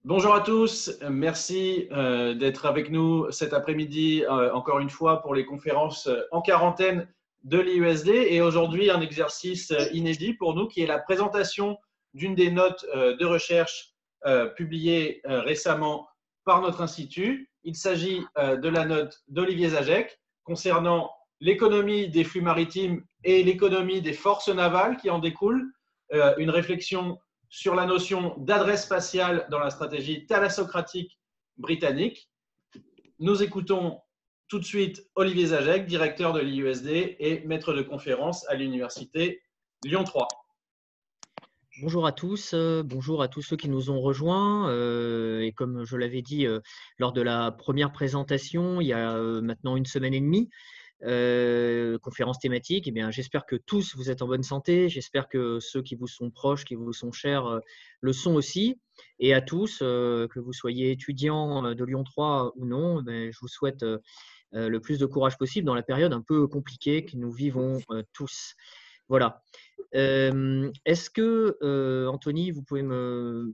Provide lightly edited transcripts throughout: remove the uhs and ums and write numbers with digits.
Bonjour à tous, merci d'être avec nous cet après-midi encore une fois pour les conférences en quarantaine de l'IUSD et aujourd'hui un exercice inédit pour nous qui est la présentation d'une des notes de recherche publiées récemment par notre institut. Il s'agit de la note d'Olivier Zajec concernant l'économie des flux maritimes et l'économie des forces navales qui en découlent, une réflexion sur la notion d'adresse spatiale dans la stratégie thalassocratique britannique. Nous écoutons tout de suite Olivier Zajec, directeur de l'IUSD et maître de conférence à l'Université Lyon 3. Bonjour à tous ceux qui nous ont rejoints. Et comme je l'avais dit lors de la première présentation, il y a maintenant une semaine et demie, conférence thématique, j'espère que tous vous êtes en bonne santé, j'espère que ceux qui vous sont proches, qui vous sont chers, le sont aussi. Et à tous, que vous soyez étudiants de Lyon 3 ou non, je vous souhaite le plus de courage possible dans la période un peu compliquée que nous vivons tous. Voilà. Est-ce que, Anthony, vous pouvez me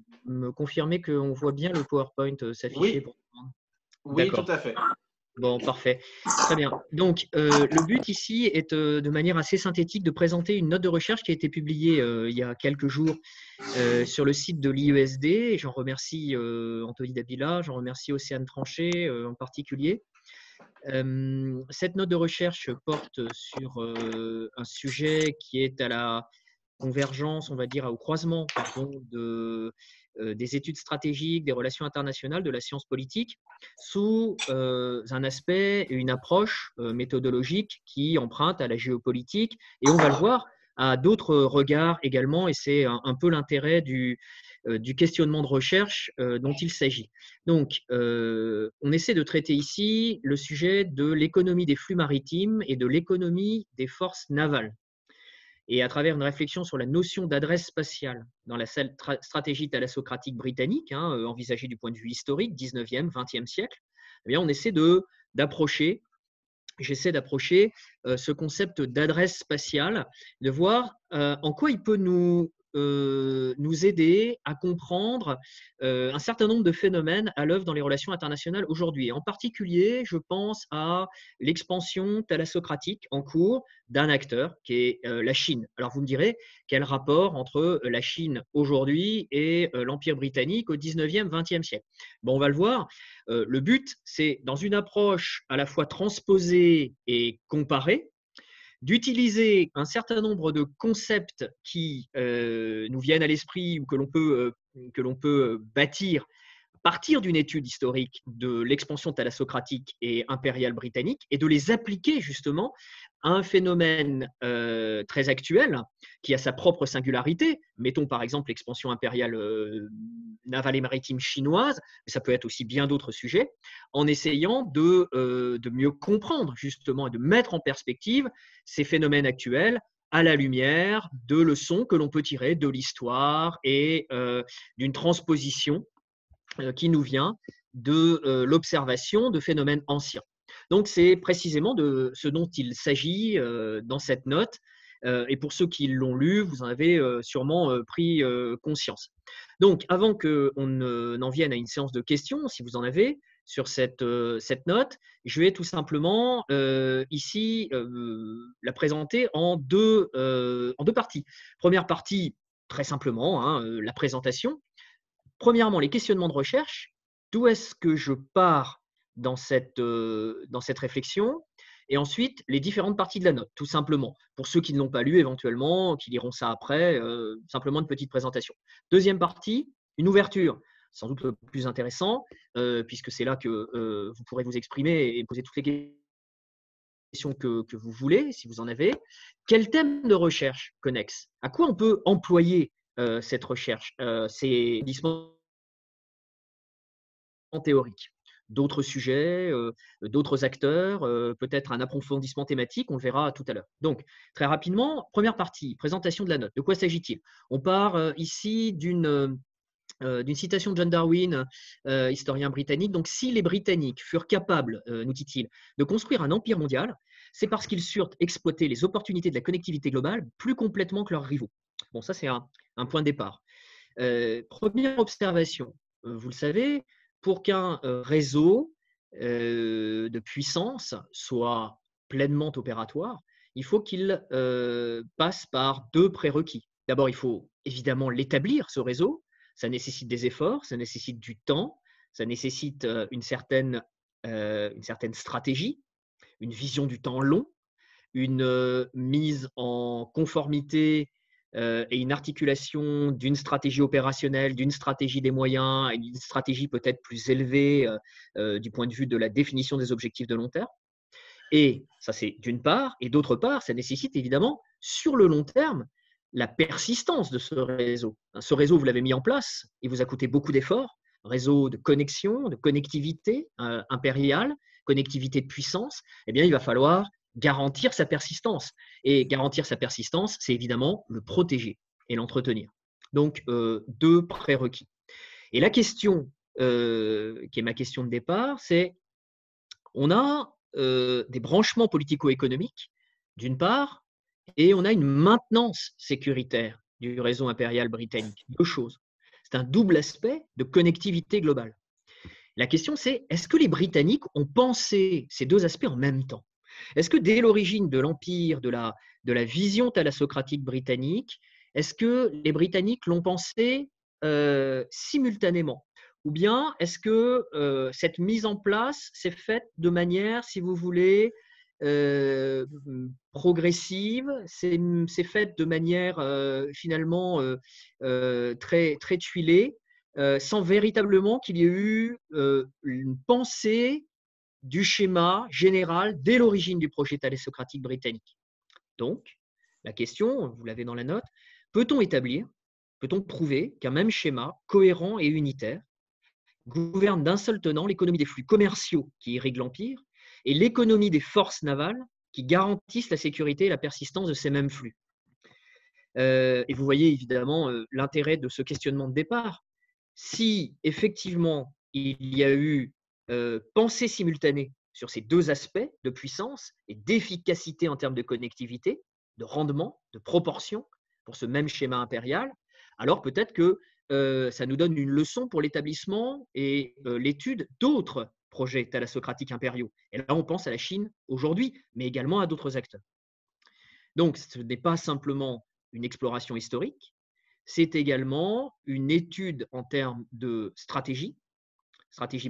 confirmer qu'on voit bien le PowerPoint s'afficher pour tout le monde ? Oui, tout à fait. Bon, parfait. Très bien. Donc, le but ici est de manière assez synthétique de présenter une note de recherche qui a été publiée il y a quelques jours sur le site de l'IUSD. J'en remercie Anthony Dabila, j'en remercie Océane Tranché en particulier. Cette note de recherche porte sur un sujet qui est à la convergence, on va dire, au croisement des études stratégiques, des relations internationales, de la science politique, sous un aspect et une approche méthodologique qui emprunte à la géopolitique. Et on va le voir à d'autres regards également, et c'est un peu l'intérêt du questionnement de recherche dont il s'agit. Donc, on essaie de traiter ici le sujet de l'économie des flux maritimes et de l'économie des forces navales. Et à travers une réflexion sur la notion d'adresse spatiale dans la stratégie thalassocratique britannique, envisagée du point de vue historique, 19e, 20e siècle, on essaie d'approcher ce concept d'adresse spatiale, de voir en quoi il peut nous aider à comprendre un certain nombre de phénomènes à l'œuvre dans les relations internationales aujourd'hui. Et en particulier, je pense à l'expansion thalassocratique en cours d'un acteur qui est la Chine. Alors vous me direz, quel rapport entre la Chine aujourd'hui et l'Empire britannique au 19e, 20e siècle? Bon, on va le voir. Le but, c'est dans une approche à la fois transposée et comparée, d'utiliser un certain nombre de concepts qui nous viennent à l'esprit ou que l'on peut bâtir à partir d'une étude historique de l'expansion thalassocratique et impériale britannique et de les appliquer justement à un phénomène très actuel qui a sa propre singularité. Mettons par exemple l'expansion impériale navale et maritime chinoise, mais ça peut être aussi bien d'autres sujets, en essayant de mieux comprendre justement et de mettre en perspective ces phénomènes actuels à la lumière de leçons que l'on peut tirer de l'histoire et d'une transposition qui nous vient de l'observation de phénomènes anciens. Donc, c'est précisément de ce dont il s'agit dans cette note. Et pour ceux qui l'ont lu, vous en avez sûrement pris conscience. Donc, avant qu'on n'en vienne à une séance de questions, si vous en avez, sur cette note, je vais tout simplement ici la présenter en deux parties. Première partie, très simplement, la présentation. Premièrement, les questionnements de recherche. D'où est-ce que je pars dans cette réflexion? Et ensuite, les différentes parties de la note, tout simplement. Pour ceux qui ne l'ont pas lu, éventuellement, qui liront ça après, simplement une petite présentation. Deuxième partie, une ouverture, sans doute le plus intéressant, puisque c'est là que vous pourrez vous exprimer et poser toutes les questions que vous voulez, si vous en avez. Quel thème de recherche connexe? À quoi on peut employer cette recherche, ces dispositifs théoriques? D'autres sujets, d'autres acteurs, peut-être un approfondissement thématique, on le verra tout à l'heure. Donc, très rapidement, première partie, présentation de la note. De quoi s'agit-il? On part ici d'une citation de John Darwin, historien britannique. Donc, si les Britanniques furent capables, nous dit-il, de construire un empire mondial, c'est parce qu'ils surent exploiter les opportunités de la connectivité globale plus complètement que leurs rivaux. Bon, ça, c'est un point de départ. Première observation, vous le savez, pour qu'un réseau de puissance soit pleinement opératoire, il faut qu'il passe par deux prérequis. D'abord, il faut évidemment l'établir, ce réseau. Ça nécessite des efforts, ça nécessite du temps, ça nécessite une certaine stratégie, une vision du temps long, une mise en conformité et une articulation d'une stratégie opérationnelle, d'une stratégie des moyens et d'une stratégie peut-être plus élevée du point de vue de la définition des objectifs de long terme. Et ça, c'est d'une part. Et d'autre part, ça nécessite évidemment, sur le long terme, la persistance de ce réseau. Ce réseau, vous l'avez mis en place, il vous a coûté beaucoup d'efforts. Réseau de connexion, de connectivité impériale, connectivité de puissance. Eh bien, il va falloir garantir sa persistance. Et garantir sa persistance, c'est évidemment le protéger et l'entretenir. Donc, deux prérequis. Et la question, qui est ma question de départ, c'est on a des branchements politico-économiques, d'une part, et on a une maintenance sécuritaire du réseau impérial britannique. Deux choses. C'est un double aspect de connectivité globale. La question, c'est est-ce que les Britanniques ont pensé ces deux aspects en même temps? Est-ce que dès l'origine de l'empire, de la vision thalassocratique britannique, est-ce que les Britanniques l'ont pensé simultanément? Ou bien est-ce que cette mise en place s'est faite de manière, si vous voulez, progressive, c'est faite de manière finalement très, très tuilée, sans véritablement qu'il y ait eu une pensée du schéma général dès l'origine du projet thalassocratique britannique. Donc, la question, vous l'avez dans la note, peut-on établir, peut-on prouver qu'un même schéma cohérent et unitaire gouverne d'un seul tenant l'économie des flux commerciaux qui irriguent l'Empire et l'économie des forces navales qui garantissent la sécurité et la persistance de ces mêmes flux? Et vous voyez évidemment l'intérêt de ce questionnement de départ. Si effectivement il y a eu pensée simultanée sur ces deux aspects de puissance et d'efficacité en termes de connectivité, de rendement, de proportion pour ce même schéma impérial, alors peut-être que ça nous donne une leçon pour l'établissement et l'étude d'autres projets thalassocratiques impériaux. Et là, on pense à la Chine aujourd'hui, mais également à d'autres acteurs. Donc, ce n'est pas simplement une exploration historique, c'est également une étude en termes de stratégie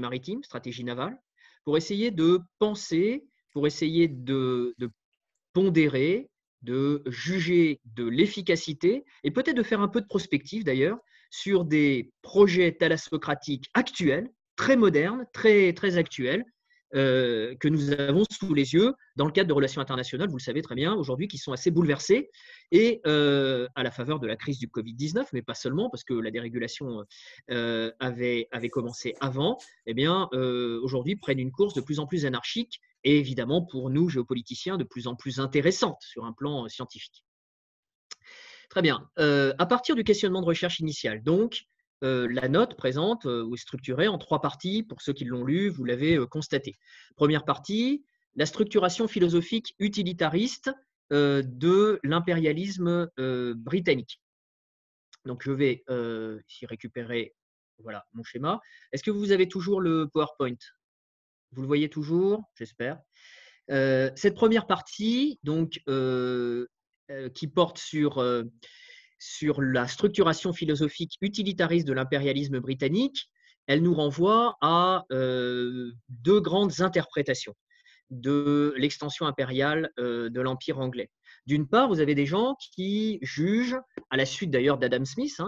maritime, stratégie navale, pour essayer de penser, pour essayer de pondérer, de juger de l'efficacité et peut-être de faire un peu de prospective d'ailleurs sur des projets thalassocratiques actuels, très modernes, très, très actuels, que nous avons sous les yeux dans le cadre de relations internationales, vous le savez très bien, aujourd'hui, qui sont assez bouleversées et à la faveur de la crise du Covid-19, mais pas seulement, parce que la dérégulation avait commencé avant, eh bien, aujourd'hui prennent une course de plus en plus anarchique et évidemment pour nous, géopoliticiens, de plus en plus intéressante sur un plan scientifique. Très bien. À partir du questionnement de recherche initial, donc, la note présente ou est structurée en trois parties. Pour ceux qui l'ont lu, vous l'avez constaté. Première partie, la structuration philosophique utilitariste de l'impérialisme britannique. Donc, je vais ici récupérer voilà, mon schéma. Est-ce que vous avez toujours le PowerPoint? Vous le voyez toujours, j'espère. Cette première partie, donc, qui porte sur la structuration philosophique utilitariste de l'impérialisme britannique, elle nous renvoie à deux grandes interprétations de l'extension impériale de l'Empire anglais. D'une part, vous avez des gens qui jugent, à la suite d'ailleurs d'Adam Smith,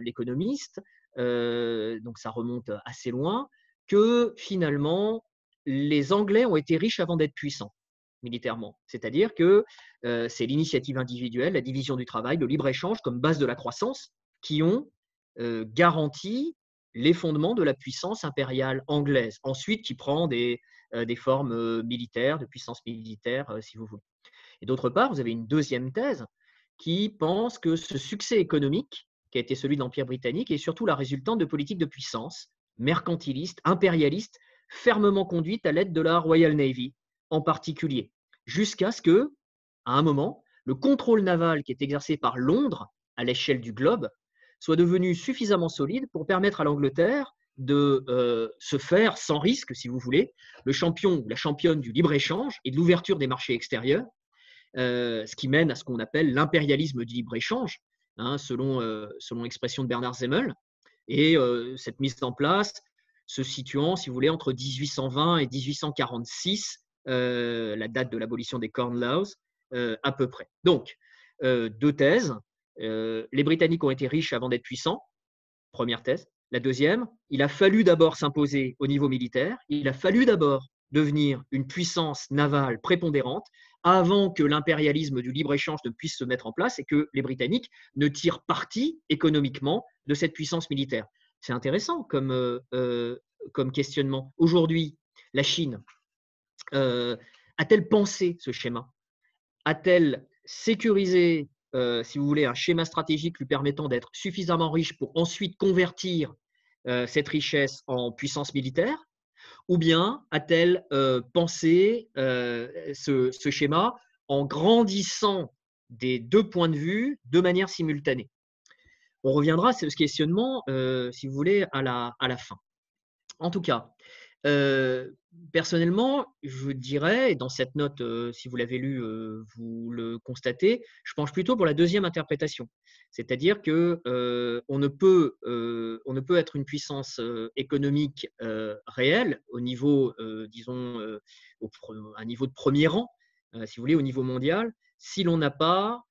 l'économiste, donc ça remonte assez loin, que finalement, les Anglais ont été riches avant d'être puissants militairement. C'est-à-dire que c'est l'initiative individuelle, la division du travail, le libre-échange comme base de la croissance qui ont garanti les fondements de la puissance impériale anglaise. Ensuite, qui prend des formes militaires, de puissance militaire, si vous voulez. Et d'autre part, vous avez une deuxième thèse qui pense que ce succès économique qui a été celui de l'Empire britannique est surtout la résultante de politiques de puissance mercantilistes, impérialistes, fermement conduites à l'aide de la Royal Navy en particulier, jusqu'à ce que, à un moment, le contrôle naval qui est exercé par Londres à l'échelle du globe soit devenu suffisamment solide pour permettre à l'Angleterre de se faire sans risque, si vous voulez, le champion ou la championne du libre-échange et de l'ouverture des marchés extérieurs, ce qui mène à ce qu'on appelle l'impérialisme du libre-échange, hein, selon l'expression de Bernard Semmel. Et cette mise en place se situant, si vous voulez, entre 1820 et 1846, la date de l'abolition des Corn Laws, à peu près. Donc, deux thèses. Les Britanniques ont été riches avant d'être puissants, première thèse. La deuxième, il a fallu d'abord s'imposer au niveau militaire, il a fallu d'abord devenir une puissance navale prépondérante avant que l'impérialisme du libre-échange ne puisse se mettre en place et que les Britanniques ne tirent parti économiquement de cette puissance militaire. C'est intéressant comme questionnement. Aujourd'hui, la Chine a-t-elle pensé ce schéma? A-t-elle sécurisé, si vous voulez, un schéma stratégique lui permettant d'être suffisamment riche pour ensuite convertir cette richesse en puissance militaire? Ou bien a-t-elle pensé ce schéma en grandissant des deux points de vue de manière simultanée? On reviendra à ce questionnement, si vous voulez, à la fin. En tout cas, personnellement, je dirais, et dans cette note, si vous l'avez lue, vous le constatez, je penche plutôt pour la deuxième interprétation. C'est-à-dire que on ne peut être une puissance économique réelle au niveau, disons, un niveau de premier rang, si vous voulez, au niveau mondial, si l'on n'est pas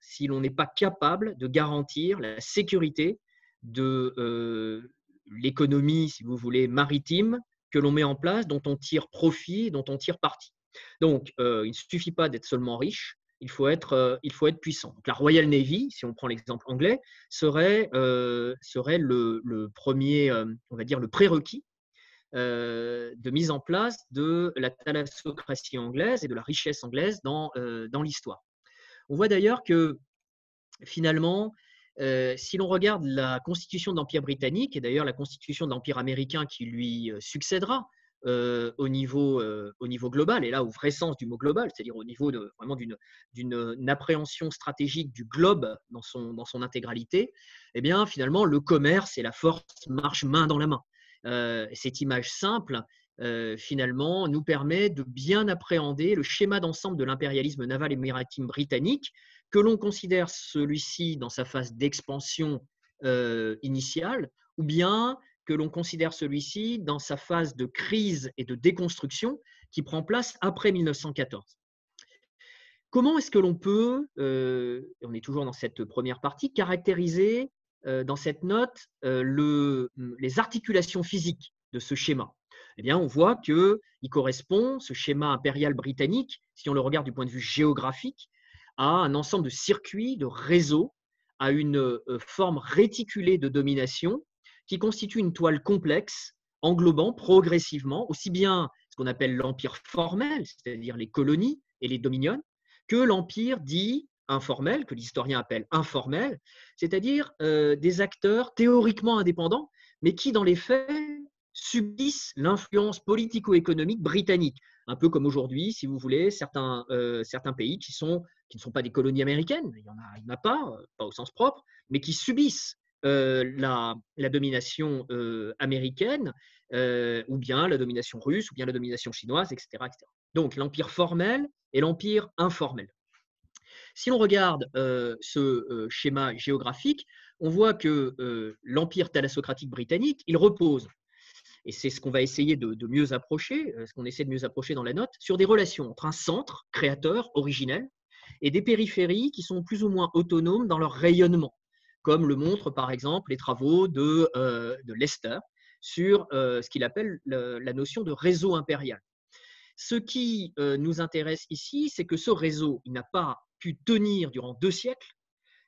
capable de garantir la sécurité de l'économie, si vous voulez, maritime que l'on met en place, dont on tire profit, dont on tire parti. Donc, il ne suffit pas d'être seulement riche, il faut être puissant. Donc, la Royal Navy, si on prend l'exemple anglais, serait le premier, on va dire, le prérequis de mise en place de la thalassocratie anglaise et de la richesse anglaise dans l'histoire. On voit d'ailleurs que finalement, si l'on regarde la constitution de l'Empire britannique, et d'ailleurs la constitution de l'Empire américain qui lui succédera au niveau global, et là au vrai sens du mot global, c'est-à-dire au niveau vraiment d'une appréhension stratégique du globe dans son intégralité, eh bien finalement le commerce et la force marchent main dans la main. Cette image simple, finalement, nous permet de bien appréhender le schéma d'ensemble de l'impérialisme naval et maritime britannique, que l'on considère celui-ci dans sa phase d'expansion initiale, ou bien que l'on considère celui-ci dans sa phase de crise et de déconstruction qui prend place après 1914. Comment est-ce que l'on peut, on est toujours dans cette première partie, caractériser dans cette note les articulations physiques de ce schéma? Eh bien, on voit qu'il correspond, ce schéma impérial britannique, si on le regarde du point de vue géographique, à un ensemble de circuits, de réseaux, à une forme réticulée de domination qui constitue une toile complexe, englobant progressivement aussi bien ce qu'on appelle l'empire formel, c'est-à-dire les colonies et les dominions, que l'empire dit informel, que l'historien appelle informel, c'est-à-dire des acteurs théoriquement indépendants, mais qui, dans les faits, subissent l'influence politico-économique britannique. Un peu comme aujourd'hui, si vous voulez, certains pays qui ne sont pas des colonies américaines, il n'y en a pas au sens propre, mais qui subissent la domination américaine, ou bien la domination russe, ou bien la domination chinoise, etc. etc. Donc l'empire formel et l'empire informel. Si l'on regarde ce schéma géographique, on voit que l'empire thalassocratique britannique, il repose, et c'est ce qu'on va essayer de mieux approcher, ce qu'on essaie de mieux approcher dans la note, sur des relations entre un centre créateur, originel, et des périphéries qui sont plus ou moins autonomes dans leur rayonnement, comme le montrent par exemple les travaux de Leicester sur ce qu'il appelle la notion de réseau impérial. Ce qui nous intéresse ici, c'est que ce réseau, il n'a pas pu tenir durant 2 siècles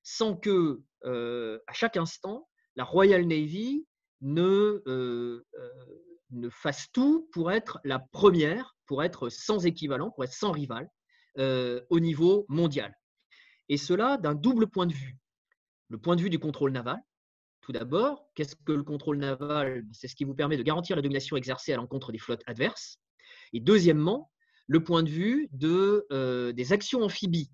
sans que, à chaque instant, la Royal Navy ne fasse tout pour être la première, pour être sans équivalent, pour être sans rival au niveau mondial. Et cela d'un double point de vue. Le point de vue du contrôle naval. Tout d'abord, qu'est-ce que le contrôle naval? C'est ce qui vous permet de garantir la domination exercée à l'encontre des flottes adverses. Et deuxièmement, le point de vue des actions amphibies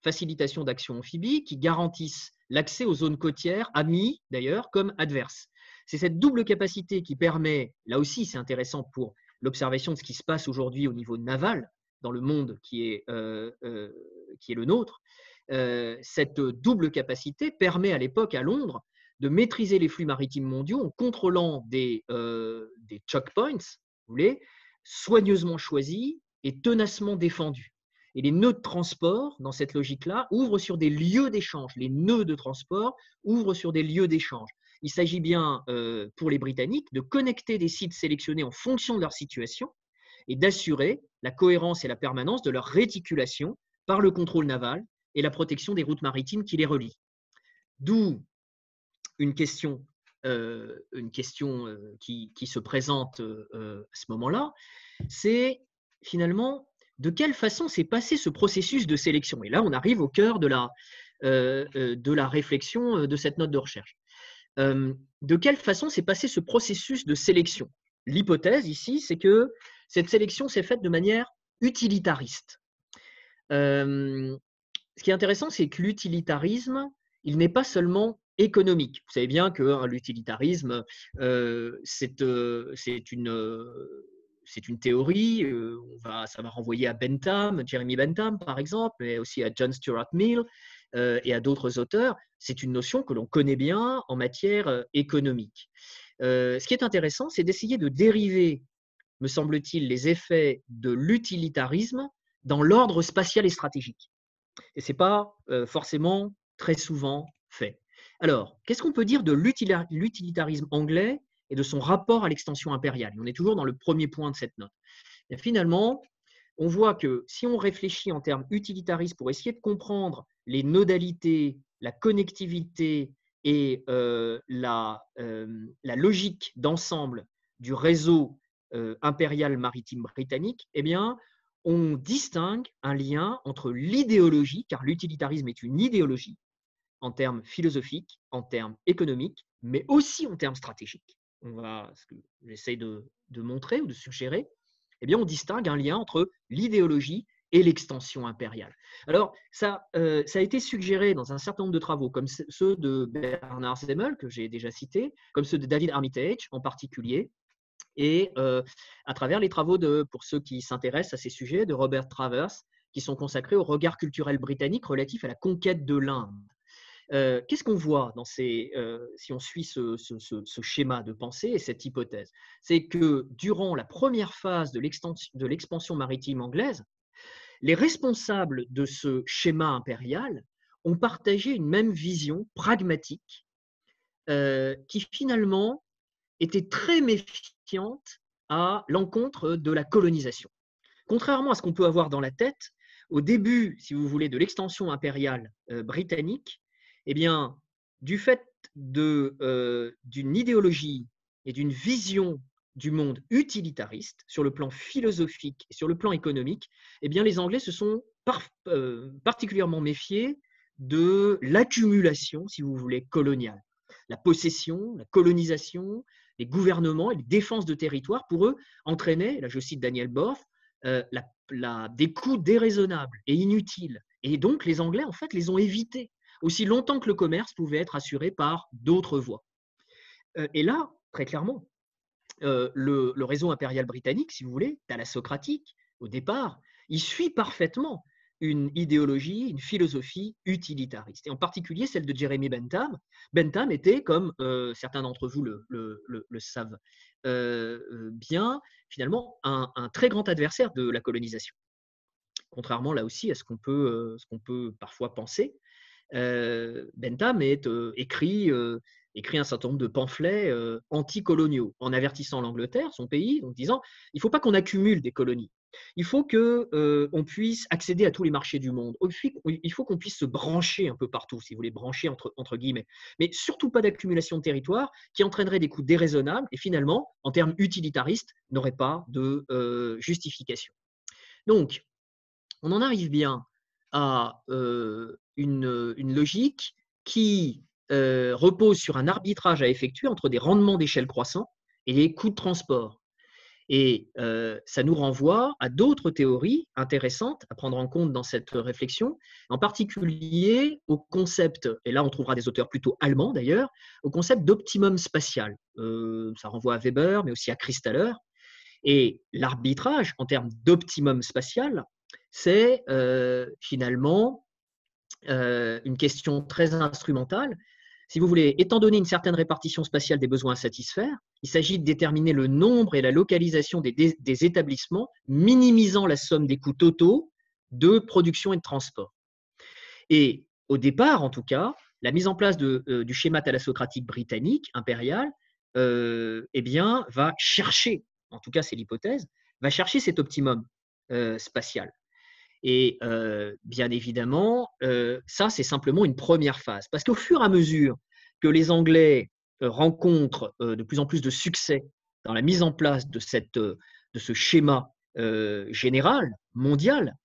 facilitation d'actions amphibies qui garantissent l'accès aux zones côtières, amies d'ailleurs, comme adverses. C'est cette double capacité qui permet, là aussi c'est intéressant pour l'observation de ce qui se passe aujourd'hui au niveau naval, dans le monde qui est le nôtre, cette double capacité permet à l'époque à Londres de maîtriser les flux maritimes mondiaux en contrôlant des choke points, vous voulez, soigneusement choisis et tenacement défendus. Et les nœuds de transport, dans cette logique-là, ouvrent sur des lieux d'échange. Les nœuds de transport ouvrent sur des lieux d'échange. Il s'agit bien, pour les Britanniques, de connecter des sites sélectionnés en fonction de leur situation et d'assurer la cohérence et la permanence de leur réticulation par le contrôle naval et la protection des routes maritimes qui les relient. D'où une question qui se présente à ce moment-là, c'est finalement de quelle façon s'est passé ce processus de sélection. Et là, on arrive au cœur de la réflexion de cette note de recherche. De quelle façon s'est passé ce processus de sélection? L'hypothèse ici, c'est que cette sélection s'est faite de manière utilitariste. Ce qui est intéressant, c'est que l'utilitarisme, il n'est pas seulement économique. Vous savez bien que l'utilitarisme, c'est une théorie, ça va renvoyer à Bentham, Jeremy Bentham par exemple, mais aussi à John Stuart Mill et à d'autres auteurs. C'est une notion que l'on connaît bien en matière économique. Ce qui est intéressant, c'est d'essayer de dériver, me semble-t-il, les effets de l'utilitarisme dans l'ordre spatial et stratégique. Et ce n'est pas forcément très souvent fait. Alors, qu'est-ce qu'on peut dire de l'utilitarisme anglais et de son rapport à l'extension impériale? On est toujours dans le premier point de cette note. Et finalement, on voit que si on réfléchit en termes utilitaristes pour essayer de comprendre les nodalités, la connectivité et la logique d'ensemble du réseau impérial maritime britannique, eh bien, on distingue un lien entre l'idéologie, car l'utilitarisme est une idéologie, en termes philosophiques, en termes économiques, mais aussi en termes stratégiques. Ce que j'essaie de montrer ou de suggérer, eh bien, on distingue un lien entre l'idéologie et l'extension impériale. Alors, ça a été suggéré dans un certain nombre de travaux, comme ceux de Bernard Semmel, que j'ai déjà cités, comme ceux de David Armitage en particulier, et à travers les travaux pour ceux qui s'intéressent à ces sujets, de Robert Travers, qui sont consacrés au regard culturel britannique relatif à la conquête de l'Inde. Qu'est-ce qu'on voit si on suit ce schéma de pensée et cette hypothèse? C'est que durant la première phase de l'expansion maritime anglaise, les responsables de ce schéma impérial ont partagé une même vision pragmatique qui finalement était très méfiante à l'encontre de la colonisation. Contrairement à ce qu'on peut avoir dans la tête, au début, si vous voulez, de l'extension impériale britannique, eh bien, du fait d'une idéologie et d'une vision du monde utilitariste sur le plan philosophique et sur le plan économique, eh bien, les Anglais se sont particulièrement méfiés de l'accumulation, si vous voulez, coloniale. La possession, la colonisation, les gouvernements et les défenses de territoire, pour eux, entraînaient, là je cite Daniel Borth, des coûts déraisonnables et inutiles. Et donc, les Anglais, en fait, les ont évités, aussi longtemps que le commerce pouvait être assuré par d'autres voies. Et là, très clairement, le réseau impérial britannique, si vous voulez, thalassocratique, au départ, il suit parfaitement une idéologie, une philosophie utilitariste, et en particulier celle de Jeremy Bentham. Bentham était, comme certains d'entre vous le savent bien, finalement un très grand adversaire de la colonisation. Contrairement là aussi à ce qu'on peut parfois penser, Bentham écrit un certain nombre de pamphlets anticoloniaux en avertissant l'Angleterre, son pays, en disant il ne faut pas qu'on accumule des colonies. Il faut qu'on puisse accéder à tous les marchés du monde. Il faut qu'on puisse se brancher un peu partout, si vous voulez, brancher entre guillemets. Mais surtout pas d'accumulation de territoire qui entraînerait des coûts déraisonnables et finalement, en termes utilitaristes, n'aurait pas de justification. Donc, on en arrive bien à une logique qui repose sur un arbitrage à effectuer entre des rendements d'échelle croissants et les coûts de transport. Et ça nous renvoie à d'autres théories intéressantes à prendre en compte dans cette réflexion, en particulier au concept, et là on trouvera des auteurs plutôt allemands d'ailleurs, au concept d'optimum spatial. Ça renvoie à Weber, mais aussi à Christaller. Et l'arbitrage en termes d'optimum spatial, c'est finalement une question très instrumentale. Si vous voulez, étant donné une certaine répartition spatiale des besoins à satisfaire, il s'agit de déterminer le nombre et la localisation des établissements, minimisant la somme des coûts totaux de production et de transport. Et au départ, en tout cas, la mise en place du schéma thalassocratique britannique impérial eh bien, va chercher, en tout cas c'est l'hypothèse, va chercher cet optimum spatial. Et bien évidemment, ça, c'est simplement une première phase. Parce qu'au fur et à mesure que les Anglais rencontrent de plus en plus de succès dans la mise en place de ce schéma général, mondial,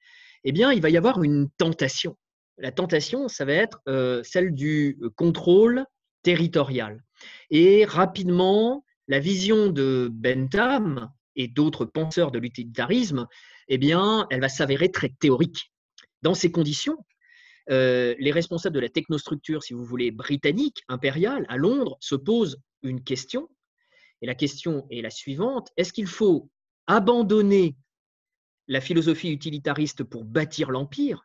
eh bien, il va y avoir une tentation. La tentation, ça va être celle du contrôle territorial. Et rapidement, la vision de Bentham et d'autres penseurs de l'utilitarisme, eh bien, elle va s'avérer très théorique. Dans ces conditions, les responsables de la technostructure, si vous voulez, britannique, impériale, à Londres, se posent une question. Et la question est la suivante. Est-ce qu'il faut abandonner la philosophie utilitariste pour bâtir l'empire,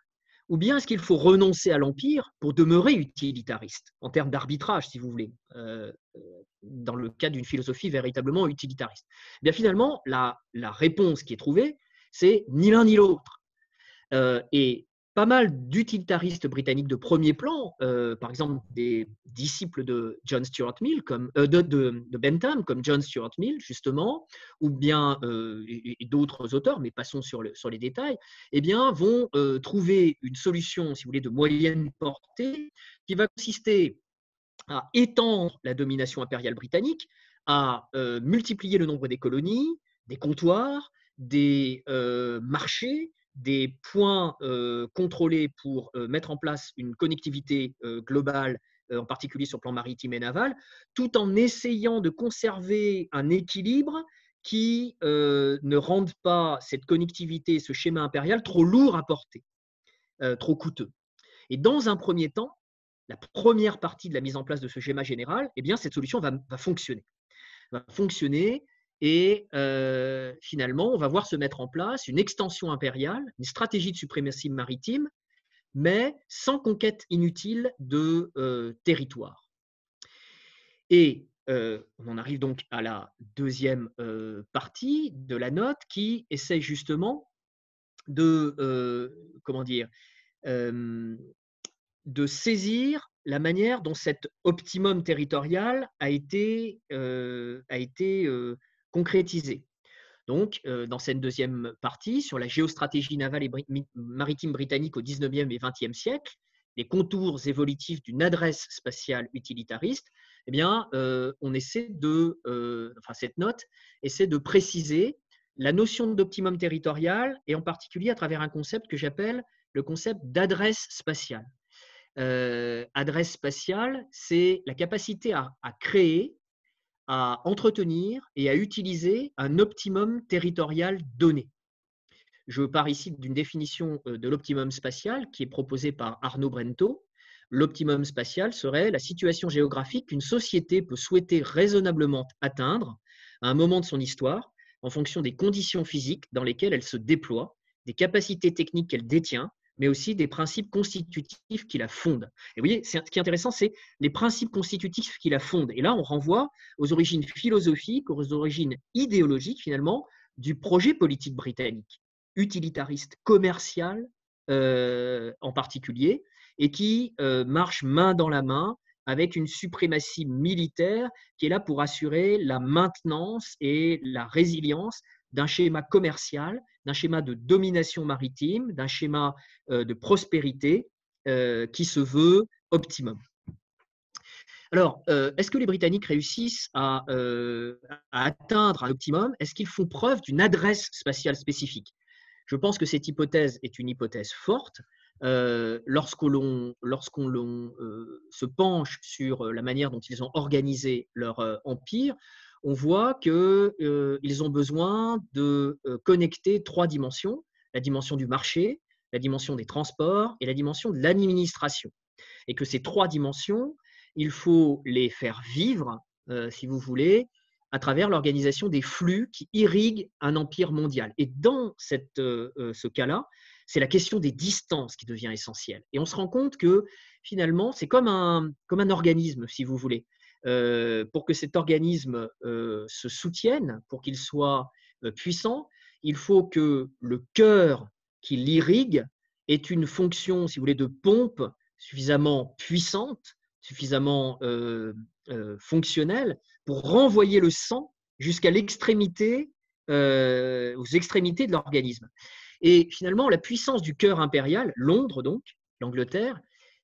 ou bien est-ce qu'il faut renoncer à l'empire pour demeurer utilitariste, en termes d'arbitrage, si vous voulez, dans le cadre d'une philosophie véritablement utilitariste? Bien, finalement, la réponse qui est trouvée, c'est ni l'un ni l'autre. Et pas mal d'utilitaristes britanniques de premier plan, par exemple des disciples de John Stuart Mill, de Bentham, comme John Stuart Mill, justement, ou bien et d'autres auteurs, mais passons sur les détails, eh bien, vont trouver une solution, si vous voulez, de moyenne portée, qui va consister à étendre la domination impériale britannique, à multiplier le nombre des colonies, des comptoirs, des marchés, des points contrôlés pour mettre en place une connectivité globale, en particulier sur le plan maritime et naval, tout en essayant de conserver un équilibre qui ne rende pas cette connectivité, ce schéma impérial trop lourd à porter, trop coûteux. Et dans un premier temps, la première partie de la mise en place de ce schéma général, eh bien, cette solution va fonctionner. Va fonctionner et finalement, on va voir se mettre en place une extension impériale, une stratégie de suprématie maritime, mais sans conquête inutile de territoire. Et on en arrive donc à la deuxième partie de la note qui essaie justement de, comment dire, de saisir la manière dont cet optimum territorial a été concrétisé. Donc, dans cette deuxième partie, sur la géostratégie navale et maritime britannique au XIXe et XXe siècle, les contours évolutifs d'une adresse spatiale utilitariste, eh bien, cette note essaie de préciser la notion d'optimum territorial, et en particulier à travers un concept que j'appelle le concept d'adresse spatiale. Adresse spatiale, c'est la capacité à créer, à entretenir et à utiliser un optimum territorial donné. Je pars ici d'une définition de l'optimum spatial qui est proposée par Arnaud Brento. L'optimum spatial serait la situation géographique qu'une société peut souhaiter raisonnablement atteindre à un moment de son histoire en fonction des conditions physiques dans lesquelles elle se déploie, des capacités techniques qu'elle détient, mais aussi des principes constitutifs qui la fondent. Et vous voyez, ce qui est intéressant, c'est les principes constitutifs qui la fondent. Et là, on renvoie aux origines philosophiques, aux origines idéologiques, finalement, du projet politique britannique, utilitariste, commercial en particulier, et qui marche main dans la main avec une suprématie militaire qui est là pour assurer la maintenance et la résilience d'un schéma commercial, d'un schéma de domination maritime, d'un schéma de prospérité qui se veut optimum. Alors, est-ce que les Britanniques réussissent à atteindre un optimum? Est-ce qu'ils font preuve d'une adresse spatiale spécifique? Je pense que cette hypothèse est une hypothèse forte. Lorsqu'on se penche sur la manière dont ils ont organisé leur empire, on voit qu'ils ont besoin de connecter 3 dimensions, la dimension du marché, la dimension des transports et la dimension de l'administration. Et que ces 3 dimensions, il faut les faire vivre, si vous voulez, à travers l'organisation des flux qui irriguent un empire mondial. Et dans ce cas-là, c'est la question des distances qui devient essentielle. Et on se rend compte que finalement, c'est comme un organisme, si vous voulez. Pour que cet organisme se soutienne, pour qu'il soit puissant, il faut que le cœur qui l'irrigue ait une fonction, si vous voulez, de pompe suffisamment puissante, suffisamment fonctionnelle pour renvoyer le sang jusqu'à l'extrémité, aux extrémités de l'organisme. Et finalement, la puissance du cœur impérial, Londres donc, l'Angleterre,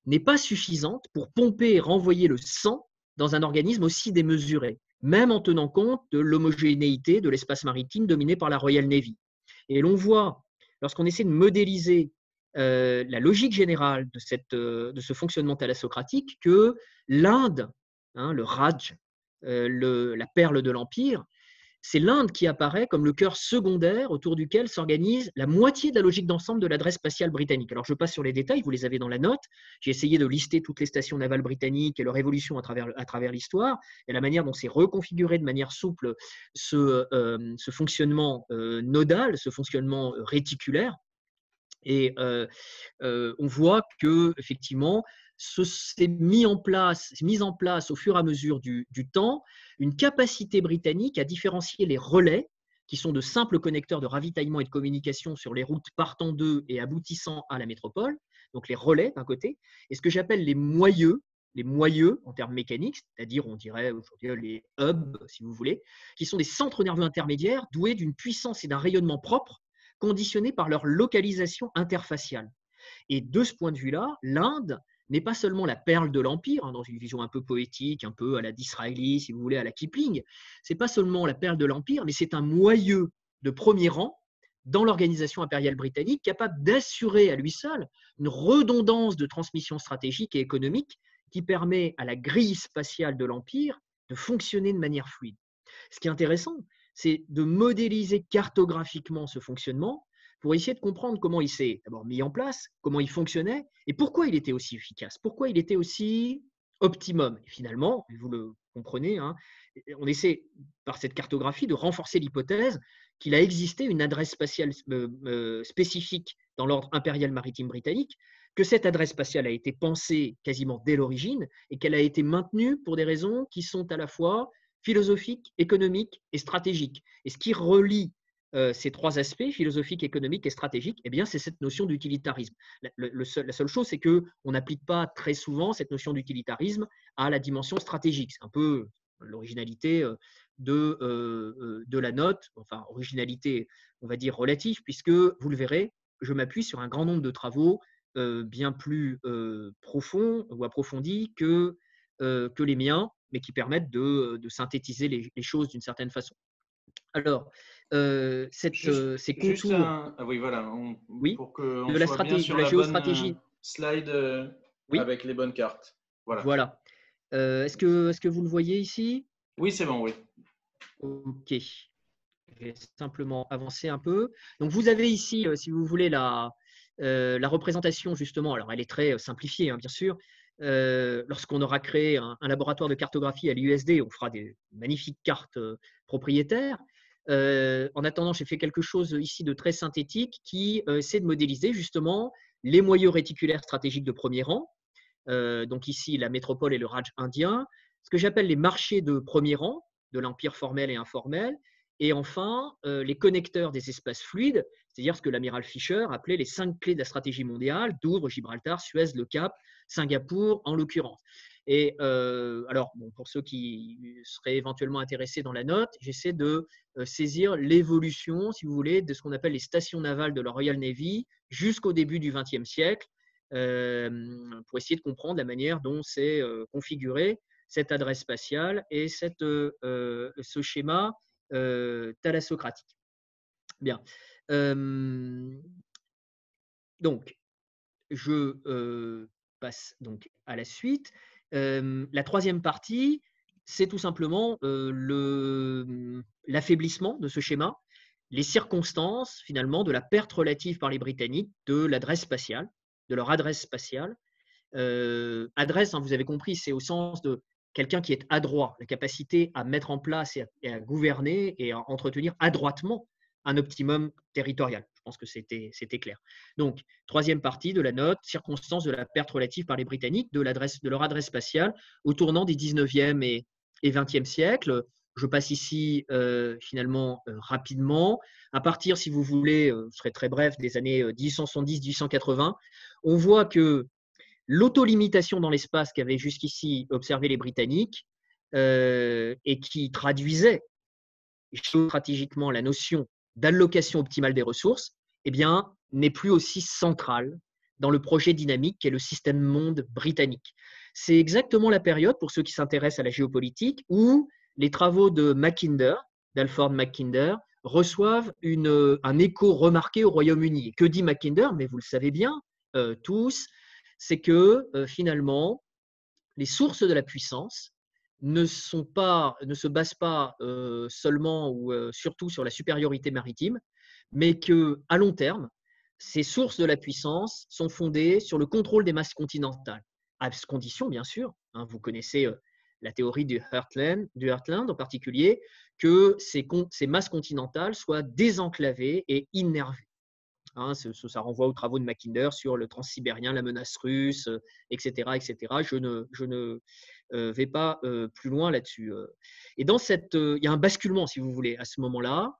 n'est pas suffisante pour pomper et renvoyer le sang dans un organisme aussi démesuré, même en tenant compte de l'homogénéité de l'espace maritime dominé par la Royal Navy. Et l'on voit, lorsqu'on essaie de modéliser la logique générale de ce fonctionnement thalassocratique, que l'Inde, le Raj, la perle de l'Empire, c'est l'Inde qui apparaît comme le cœur secondaire autour duquel s'organise la moitié de la logique d'ensemble de l'adresse spatiale britannique. Alors je passe sur les détails, vous les avez dans la note. J'ai essayé de lister toutes les stations navales britanniques et leur évolution à travers l'histoire et la manière dont c'est reconfiguré de manière souple ce fonctionnement nodal, ce fonctionnement réticulaire. Et on voit que effectivement, s'est mise en place au fur et à mesure du temps une capacité britannique à différencier les relais, qui sont de simples connecteurs de ravitaillement et de communication sur les routes partant d'eux et aboutissant à la métropole, donc les relais d'un côté, et ce que j'appelle les moyeux en termes mécaniques, c'est-à-dire on dirait aujourd'hui les hubs, si vous voulez, qui sont des centres nerveux intermédiaires doués d'une puissance et d'un rayonnement propre, conditionnés par leur localisation interfaciale. Et de ce point de vue-là, l'Inde n'est pas seulement la perle de l'Empire, dans une vision un peu poétique, un peu à la Disraeli, si vous voulez, à la Kipling. C'est pas seulement la perle de l'Empire, mais c'est un moyeu de premier rang dans l'organisation impériale britannique, capable d'assurer à lui seul une redondance de transmission stratégique et économique qui permet à la grille spatiale de l'Empire de fonctionner de manière fluide. Ce qui est intéressant, c'est de modéliser cartographiquement ce fonctionnement pour essayer de comprendre comment il s'est d'abord mis en place, comment il fonctionnait et pourquoi il était aussi efficace, pourquoi il était aussi optimum. Et finalement, vous le comprenez, on essaie par cette cartographie de renforcer l'hypothèse qu'il a existé une adresse spatiale spécifique dans l'ordre impérial maritime britannique, que cette adresse spatiale a été pensée quasiment dès l'origine et qu'elle a été maintenue pour des raisons qui sont à la fois philosophique, économique et stratégique. Et ce qui relie ces 3 aspects, philosophique, économique et stratégique, eh bien, c'est cette notion d'utilitarisme. La seule chose, c'est qu'on n'applique pas très souvent cette notion d'utilitarisme à la dimension stratégique. C'est un peu l'originalité de la note, enfin, originalité, on va dire, relative, puisque, vous le verrez, je m'appuie sur un grand nombre de travaux bien plus profonds ou approfondis que les miens, mais qui permettent de synthétiser les choses d'une certaine façon. Alors, ces contours, oui, voilà, oui, pour qu'on de la soit bien stratégie, sur de la la bonne géostratégie, slide oui, avec les bonnes cartes. Voilà. voilà. Est-ce que vous le voyez ici? Oui, c'est bon, oui. Ok. Je vais simplement avancer un peu. Donc, vous avez ici, si vous voulez, la représentation, justement. Alors, elle est très simplifiée, bien sûr. Lorsqu'on aura créé un laboratoire de cartographie à l'IUSD, on fera des magnifiques cartes propriétaires. En attendant, j'ai fait quelque chose ici de très synthétique qui essaie de modéliser justement les moyeux réticulaires stratégiques de premier rang. Donc ici, la métropole et le Raj indien. Ce que j'appelle les marchés de premier rang de l'empire formel et informel. Et enfin, les connecteurs des espaces fluides, c'est-à-dire ce que l'amiral Fisher appelait les 5 clés de la stratégie mondiale, Douvres, Gibraltar, Suez, Le Cap, Singapour en l'occurrence. Et alors, pour ceux qui seraient éventuellement intéressés dans la note, j'essaie de saisir l'évolution, si vous voulez, de ce qu'on appelle les stations navales de la Royal Navy jusqu'au début du XXe siècle, pour essayer de comprendre la manière dont c'est configuré cette adresse spatiale et ce schéma thalassocratique. Bien. Donc, je passe donc à la suite. La troisième partie, c'est tout simplement l'affaiblissement de ce schéma, les circonstances finalement de la perte relative par les Britanniques de l'adresse spatiale, de leur adresse spatiale. Adresse, hein, vous avez compris, c'est au sens de quelqu'un qui est adroit, la capacité à mettre en place et à gouverner et à entretenir adroitement un optimum territorial. Je pense que c'était clair. Donc, troisième partie de la note, circonstances de la perte relative par les Britanniques de leur adresse spatiale au tournant des 19e et 20e siècles. Je passe ici finalement rapidement. À partir, si vous voulez, je serai très bref, des années 1870-1880, on voit que l'autolimitation dans l'espace qu'avaient jusqu'ici observé les Britanniques et qui traduisait géostratégiquement la notion d'allocation optimale des ressources, eh bien, n'est plus aussi centrale dans le projet dynamique qu'est le système monde britannique. C'est exactement la période, pour ceux qui s'intéressent à la géopolitique, où les travaux de Mackinder, d'Alford Mackinder, reçoivent un écho remarqué au Royaume-Uni. Que dit Mackinder? Mais vous le savez bien tous, c'est que finalement, les sources de la puissance ne se basent pas seulement ou surtout sur la supériorité maritime, mais qu'à long terme, ces sources de la puissance sont fondées sur le contrôle des masses continentales, à condition, bien sûr, hein, vous connaissez la théorie du Heartland en particulier, que ces masses continentales soient désenclavées et innervées. Hein, ça renvoie aux travaux de Mackinder sur le transsibérien, la menace russe, etc., etc. Je ne vais pas plus loin là-dessus. Et il y a un basculement, si vous voulez, à ce moment-là.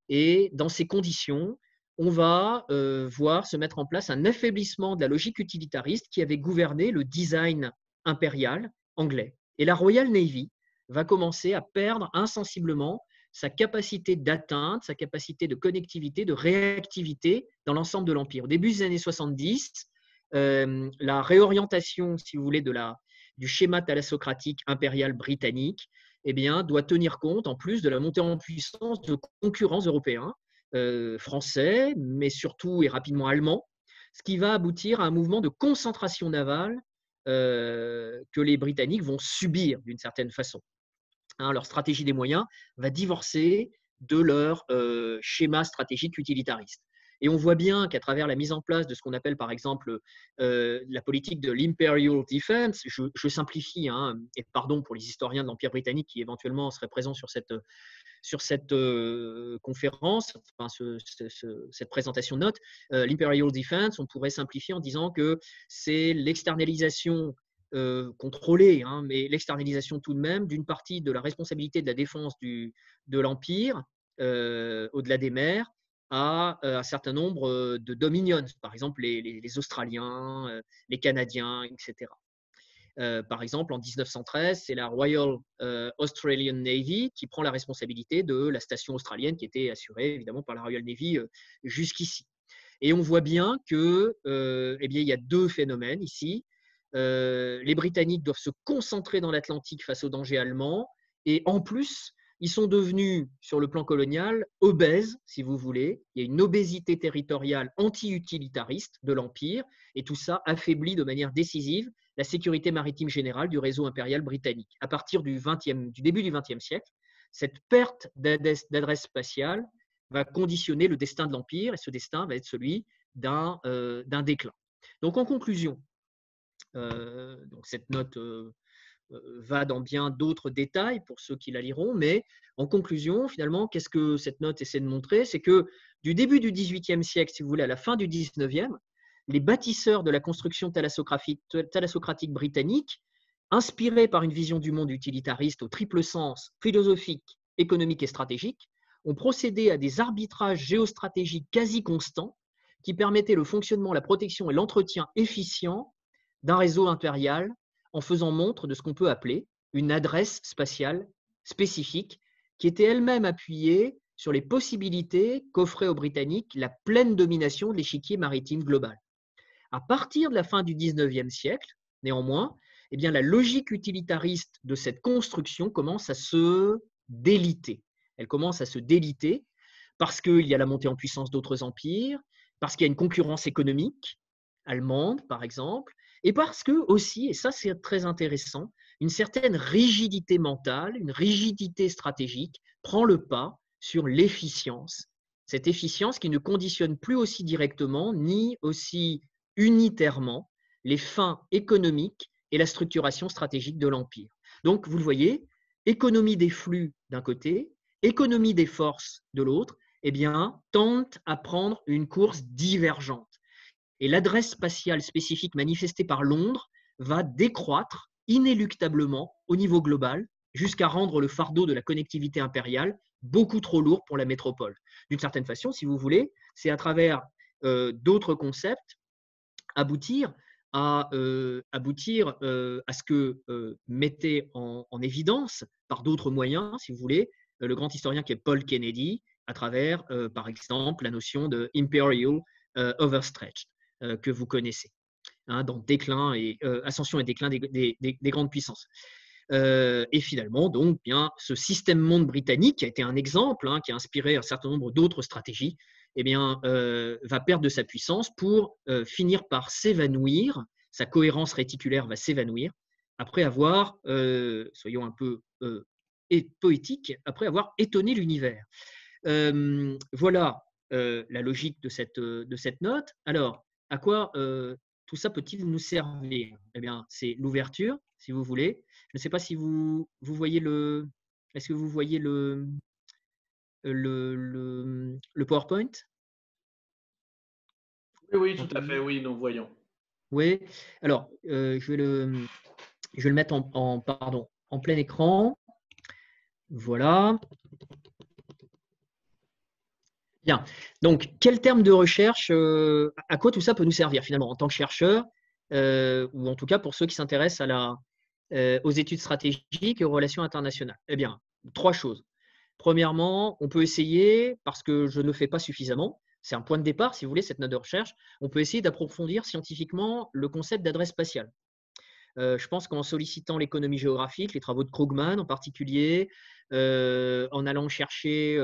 Et dans ces conditions, on va voir se mettre en place un affaiblissement de la logique utilitariste qui avait gouverné le design impérial anglais. Et la Royal Navy va commencer à perdre insensiblement sa capacité d'atteinte, sa capacité de connectivité, de réactivité dans l'ensemble de l'Empire. Au début des années 70, la réorientation, si vous voulez, du schéma thalassocratique impérial britannique eh bien, doit tenir compte, en plus de la montée en puissance de concurrents européens, français, mais surtout et rapidement allemands, ce qui va aboutir à un mouvement de concentration navale que les Britanniques vont subir d'une certaine façon. Hein, leur stratégie des moyens va divorcer de leur schéma stratégique utilitariste. Et on voit bien qu'à travers la mise en place de ce qu'on appelle par exemple la politique de l'Imperial Defense, je simplifie, hein, et pardon pour les historiens de l'Empire britannique qui éventuellement seraient présents sur cette conférence, enfin, cette présentation de notes, l'Imperial Defense, on pourrait simplifier en disant que c'est l'externalisation contrôlée, hein, mais l'externalisation tout de même d'une partie de la responsabilité de la défense de l'Empire au-delà des mers à un certain nombre de dominions, par exemple les Australiens, les Canadiens, etc. Par exemple, en 1913, c'est la Royal Australian Navy qui prend la responsabilité de la station australienne qui était assurée évidemment par la Royal Navy jusqu'ici. Et on voit bien que, eh bien, il y a deux phénomènes ici. Les Britanniques doivent se concentrer dans l'Atlantique face aux dangers allemands et en plus, ils sont devenus, sur le plan colonial, obèses, si vous voulez. Il y a une obésité territoriale anti-utilitariste de l'Empire et tout ça affaiblit de manière décisive la sécurité maritime générale du réseau impérial britannique. À partir du début du XXe siècle, cette perte d'adresse spatiale va conditionner le destin de l'Empire et ce destin va être celui d'un déclin. Donc en conclusion, donc cette note va dans bien d'autres détails pour ceux qui la liront, mais en conclusion, finalement, qu'est-ce que cette note essaie de montrer? C'est que du début du XVIIIe siècle, si vous voulez, à la fin du XIXe, les bâtisseurs de la construction thalassocratique britannique, inspirés par une vision du monde utilitariste au triple sens philosophique, économique et stratégique, ont procédé à des arbitrages géostratégiques quasi constants qui permettaient le fonctionnement, la protection et l'entretien efficient d'un réseau impérial en faisant montre de ce qu'on peut appeler une adresse spatiale spécifique qui était elle-même appuyée sur les possibilités qu'offrait aux Britanniques la pleine domination de l'échiquier maritime global. À partir de la fin du XIXe siècle, néanmoins, eh bien, la logique utilitariste de cette construction commence à se déliter. Elle commence à se déliter parce qu'il y a la montée en puissance d'autres empires, parce qu'il y a une concurrence économique, allemande par exemple, et parce que aussi, et ça c'est très intéressant, une certaine rigidité mentale, une rigidité stratégique prend le pas sur l'efficience. Cette efficience qui ne conditionne plus aussi directement ni aussi unitairement les fins économiques et la structuration stratégique de l'empire. Donc, vous le voyez, économie des flux d'un côté, économie des forces de l'autre, eh bien, tente à prendre une course divergente. Et l'adresse spatiale spécifique manifestée par Londres va décroître inéluctablement au niveau global jusqu'à rendre le fardeau de la connectivité impériale beaucoup trop lourd pour la métropole. D'une certaine façon, si vous voulez, c'est à travers d'autres concepts aboutir à ce que mettait en évidence par d'autres moyens, si vous voulez, le grand historien qui est Paul Kennedy, à travers, par exemple, la notion de imperial overstretch que vous connaissez, hein, dans déclin et ascension et déclin des grandes puissances. Et finalement, donc, bien, ce système monde britannique, qui a été un exemple, hein, qui a inspiré un certain nombre d'autres stratégies, eh bien, va perdre de sa puissance pour finir par s'évanouir. Sa cohérence réticulaire va s'évanouir après avoir, soyons un peu poétiques, après avoir étonné l'univers. Voilà la logique de cette note. Alors, à quoi tout ça peut-il nous servir? Eh bien, c'est l'ouverture, si vous voulez. Je ne sais pas si vous voyez le. Est-ce que vous voyez le PowerPoint? Oui, oui, tout à fait, oui, nous voyons. Oui. Alors, je vais le mettre en plein écran. Voilà. Bien. Donc, quel terme de recherche, à quoi tout ça peut nous servir finalement en tant que chercheur, ou en tout cas pour ceux qui s'intéressent aux études stratégiques et aux relations internationales? Eh bien, 3 choses. Premièrement, on peut essayer, parce que je ne le fais pas suffisamment, c'est un point de départ, si vous voulez, cette note de recherche, on peut essayer d'approfondir scientifiquement le concept d'adresse spatiale. Je pense qu'en sollicitant l'économie géographique, les travaux de Krugman en particulier, en allant chercher,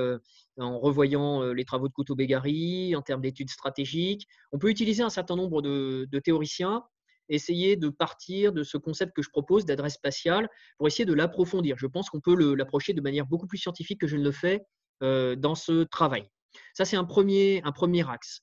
en revoyant les travaux de Couto-Begari en termes d'études stratégiques, on peut utiliser un certain nombre de théoriciens, essayer de partir de ce concept que je propose d'adresse spatiale pour essayer de l'approfondir. Je pense qu'on peut l'approcher de manière beaucoup plus scientifique que je ne le fais dans ce travail. Ça, c'est un premier axe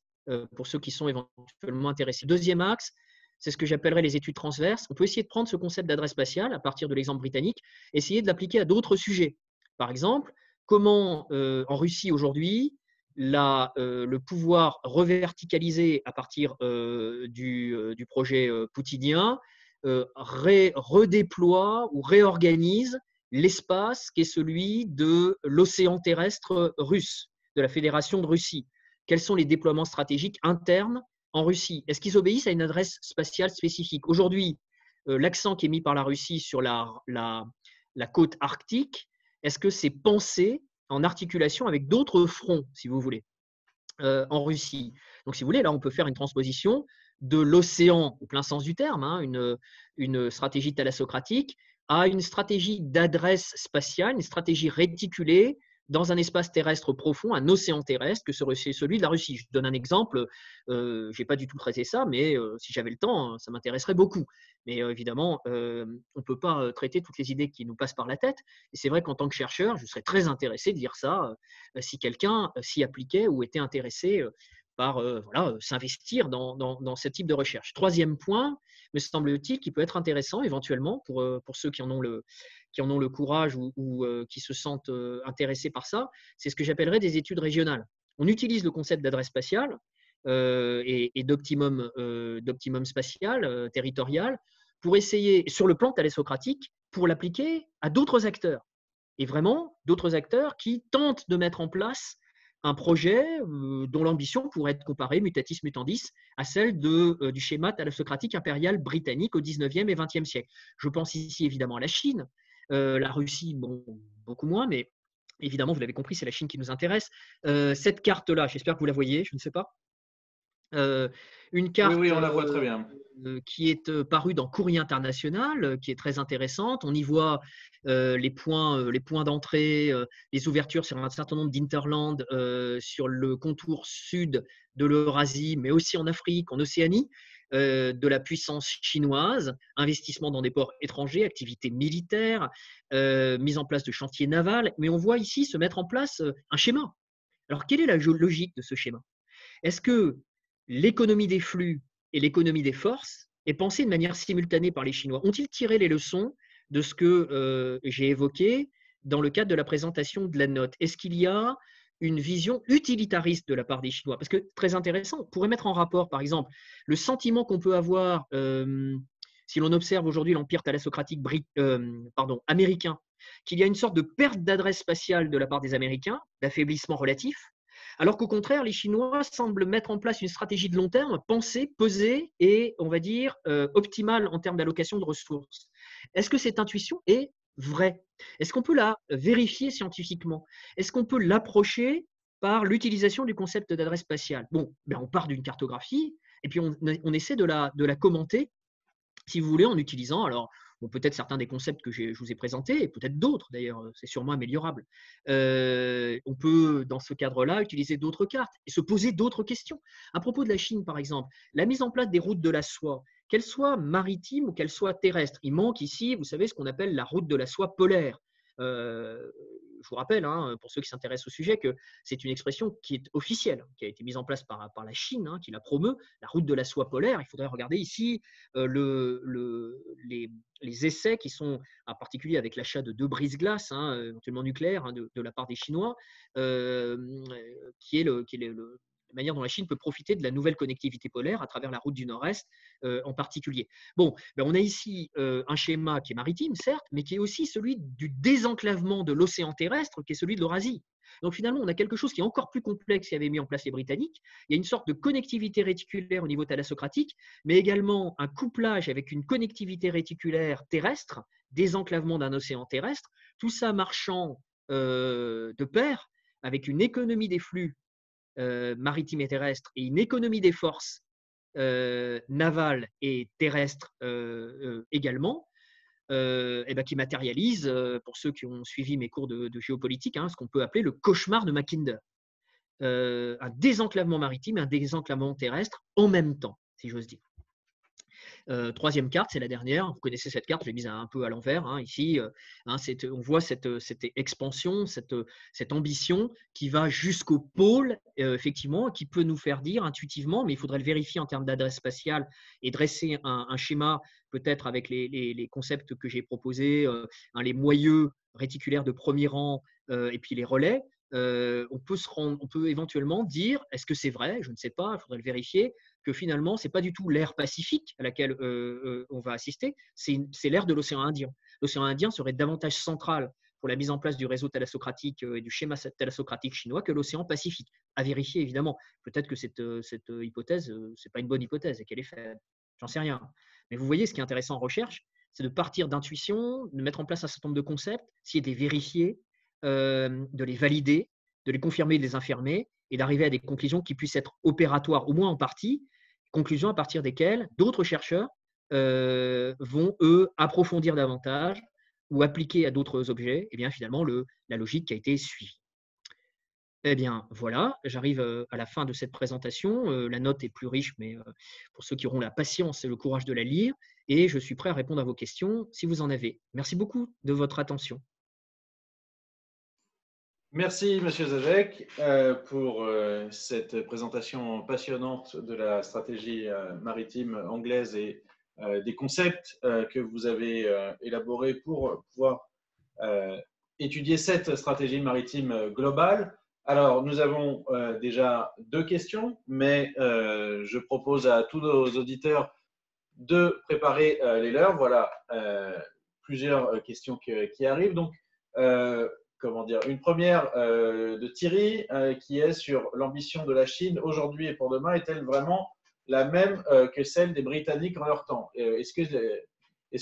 pour ceux qui sont éventuellement intéressés. Deuxième axe, c'est ce que j'appellerais les études transverses. On peut essayer de prendre ce concept d'adresse spatiale à partir de l'exemple britannique, essayer de l'appliquer à d'autres sujets. Par exemple, comment en Russie aujourd'hui, le pouvoir reverticalisé à partir du projet poutinien redéploie ou réorganise l'espace qui est celui de l'océan terrestre russe, de la Fédération de Russie. Quels sont les déploiements stratégiques internes en Russie? Est-ce qu'ils obéissent à une adresse spatiale spécifique? Aujourd'hui, l'accent qui est mis par la Russie sur la côte arctique, est-ce que c'est pensé en articulation avec d'autres fronts, si vous voulez, en Russie? Donc, si vous voulez, là, on peut faire une transposition de l'océan, au plein sens du terme, hein, une stratégie thalassocratique, à une stratégie d'adresse spatiale, une stratégie réticulée dans un espace terrestre profond, un océan terrestre, que serait celui de la Russie. Je donne un exemple, je n'ai pas du tout traité ça, mais si j'avais le temps, ça m'intéresserait beaucoup. Mais évidemment, on ne peut pas traiter toutes les idées qui nous passent par la tête. Et c'est vrai qu'en tant que chercheur, je serais très intéressé de dire ça si quelqu'un s'y appliquait ou était intéressé par s'investir dans ce type de recherche. Troisième point, me semble-t-il, qui peut être intéressant éventuellement pour ceux qui en ont le courage ou qui se sentent intéressés par ça, c'est ce que j'appellerais des études régionales. On utilise le concept d'adresse spatiale et d'optimum spatial, territorial, pour essayer, sur le plan thalassocratique, pour l'appliquer à d'autres acteurs. Et vraiment, d'autres acteurs qui tentent de mettre en place un projet dont l'ambition pourrait être comparée, mutatis mutandis, à celle du schéma thalassocratique impérial britannique au 19e et 20e siècle. Je pense ici évidemment à la Chine, la Russie, bon, beaucoup moins, mais évidemment, vous l'avez compris, c'est la Chine qui nous intéresse. Cette carte-là, j'espère que vous la voyez, je ne sais pas. Une carte oui, on la voit très bien. Qui est parue dans Courrier International, qui est très intéressante. On y voit les points d'entrée, les ouvertures sur un certain nombre d'interlands sur le contour sud de l'Eurasie, mais aussi en Afrique, en Océanie. de la puissance chinoise, investissement dans des ports étrangers, activités militaires, mise en place de chantiers navals. Mais on voit ici se mettre en place un schéma. Alors, quelle est la logique de ce schéma? Est-ce que l'économie des flux et l'économie des forces est pensée de manière simultanée par les Chinois? Ont-ils tiré les leçons de ce que j'ai évoqué dans le cadre de la présentation de la note? Est-ce qu'il y a une vision utilitariste de la part des Chinois? Parce que, très intéressant, on pourrait mettre en rapport, par exemple, le sentiment qu'on peut avoir si l'on observe aujourd'hui l'empire thalassocratique américain, qu'il y a une sorte de perte d'adresse spatiale de la part des Américains, d'affaiblissement relatif, alors qu'au contraire, les Chinois semblent mettre en place une stratégie de long terme, pensée, pesée et, on va dire, optimale en termes d'allocation de ressources. Est-ce que cette intuition est vraie? Est-ce qu'on peut la vérifier scientifiquement? Est-ce qu'on peut l'approcher par l'utilisation du concept d'adresse spatiale? Bon, ben on part d'une cartographie et puis on essaie de la commenter, si vous voulez, en utilisant, alors, bon, peut-être certains des concepts que je vous ai présentés, et peut-être d'autres d'ailleurs, c'est sûrement améliorable. On peut, dans ce cadre-là, utiliser d'autres cartes et se poser d'autres questions. À propos de la Chine, par exemple, la mise en place des routes de la soie, qu'elles soient maritimes ou qu'elles soient terrestres, il manque ici, vous savez, ce qu'on appelle la route de la soie polaire. Je vous rappelle, hein, pour ceux qui s'intéressent au sujet, que c'est une expression qui est officielle, qui a été mise en place par la Chine, hein, qui la promeut, la route de la soie polaire. Il faudrait regarder ici les essais qui sont, en particulier avec l'achat de 2 brise-glaces, hein, éventuellement nucléaires, hein, de la part des Chinois, qui est la manière dont la Chine peut profiter de la nouvelle connectivité polaire à travers la route du Nord-Est en particulier. Bon, ben on a ici un schéma qui est maritime, certes, mais qui est aussi celui du désenclavement de l'océan terrestre, qui est celui de l'Eurasie. Donc finalement, on a quelque chose qui est encore plus complexe qu'avaient mis en place les Britanniques. Il y a une sorte de connectivité réticulaire au niveau thalassocratique, mais également un couplage avec une connectivité réticulaire terrestre, désenclavement d'un océan terrestre, tout ça marchant de pair avec une économie des flux maritimes et terrestres et une économie des forces navales et terrestres également, et ben, qui matérialise, pour ceux qui ont suivi mes cours de géopolitique, hein, ce qu'on peut appeler le cauchemar de Mackinder. Un désenclavement maritime et un désenclavement terrestre en même temps, si j'ose dire. Troisième carte, c'est la dernière. Vous connaissez cette carte, je l'ai mise un peu à l'envers. Hein, ici, hein, on voit cette expansion, cette ambition qui va jusqu'au pôle, effectivement, qui peut nous faire dire intuitivement, mais il faudrait le vérifier en termes d'adresse spatiale et dresser un schéma, peut-être avec les concepts que j'ai proposés, hein, les moyeux réticulaires de premier rang et puis les relais. On peut éventuellement dire, est-ce que c'est vrai? Je ne sais pas, il faudrait le vérifier, que finalement, ce n'est pas du tout l'ère Pacifique à laquelle on va assister, c'est l'ère de l'océan Indien. L'océan Indien serait davantage central pour la mise en place du réseau thalassocratique et du schéma thalassocratique chinois que l'océan Pacifique. À vérifier, évidemment. Peut-être que cette hypothèse, ce n'est pas une bonne hypothèse et qu'elle est faible. J'en sais rien. Mais vous voyez, ce qui est intéressant en recherche, c'est de partir d'intuition, de mettre en place un certain nombre de concepts, essayer de les vérifier, de les valider, de les confirmer, de les infirmer, et d'arriver à des conclusions qui puissent être opératoires, au moins en partie, conclusions à partir desquelles d'autres chercheurs vont, eux, approfondir davantage ou appliquer à d'autres objets, et bien finalement la logique qui a été suivie. Eh bien, voilà, j'arrive à la fin de cette présentation. La note est plus riche, mais pour ceux qui auront la patience et le courage de la lire, et je suis prêt à répondre à vos questions si vous en avez. Merci beaucoup de votre attention. Merci, Monsieur Zajec, pour cette présentation passionnante de la stratégie maritime anglaise et des concepts que vous avez élaborés pour pouvoir étudier cette stratégie maritime globale. Alors, nous avons déjà 2 questions, mais je propose à tous nos auditeurs de préparer les leurs. Voilà plusieurs questions qui arrivent. Donc, comment dire, une première de Thierry qui est sur l'ambition de la Chine aujourd'hui et pour demain. Est-elle vraiment la même que celle des Britanniques en leur temps? Est-ce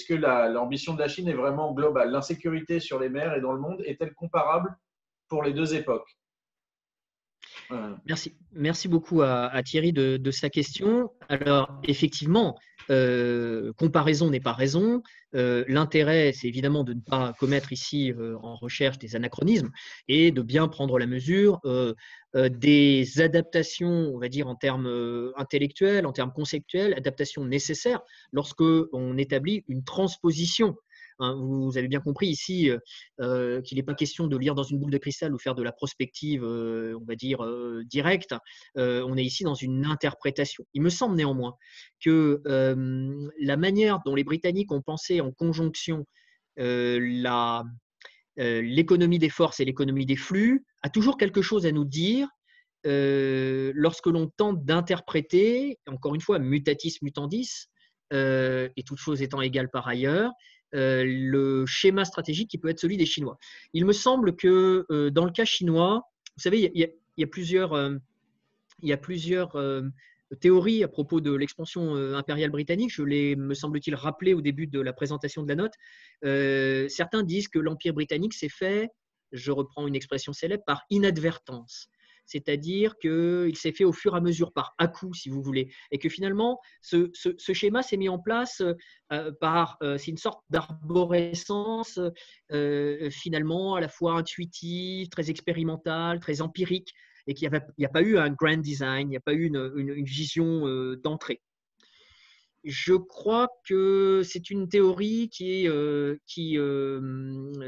que l'ambition de la Chine est vraiment globale? L'insécurité sur les mers et dans le monde est-elle comparable pour les 2 époques? Merci beaucoup à Thierry de sa question. Alors, effectivement, comparaison n'est pas raison. L'intérêt, c'est évidemment de ne pas commettre ici en recherche des anachronismes et de bien prendre la mesure des adaptations, on va dire, en termes intellectuels, en termes conceptuels, adaptations nécessaires lorsque on établit une transposition. Hein, vous avez bien compris ici qu'il n'est pas question de lire dans une boule de cristal ou faire de la prospective, on va dire, directe. On est ici dans une interprétation. Il me semble néanmoins que la manière dont les Britanniques ont pensé en conjonction l'économie des forces et l'économie des flux a toujours quelque chose à nous dire lorsque l'on tente d'interpréter, encore une fois, mutatis mutandis, et toutes choses étant égales par ailleurs, le schéma stratégique qui peut être celui des Chinois. Il me semble que dans le cas chinois, vous savez, il y a plusieurs théories à propos de l'expansion impériale britannique. Je l'ai, me semble-t-il, rappelé au début de la présentation de la note. Certains disent que l'Empire britannique s'est fait, je reprends une expression célèbre, par inadvertance. C'est-à-dire qu'il s'est fait au fur et à mesure, par à-coups, si vous voulez, et que finalement, ce schéma s'est mis en place c'est une sorte d'arborescence finalement à la fois intuitive, très expérimentale, très empirique, et qu'il n'y a pas eu un grand design, il n'y a pas eu une vision d'entrée. Je crois que c'est une théorie qui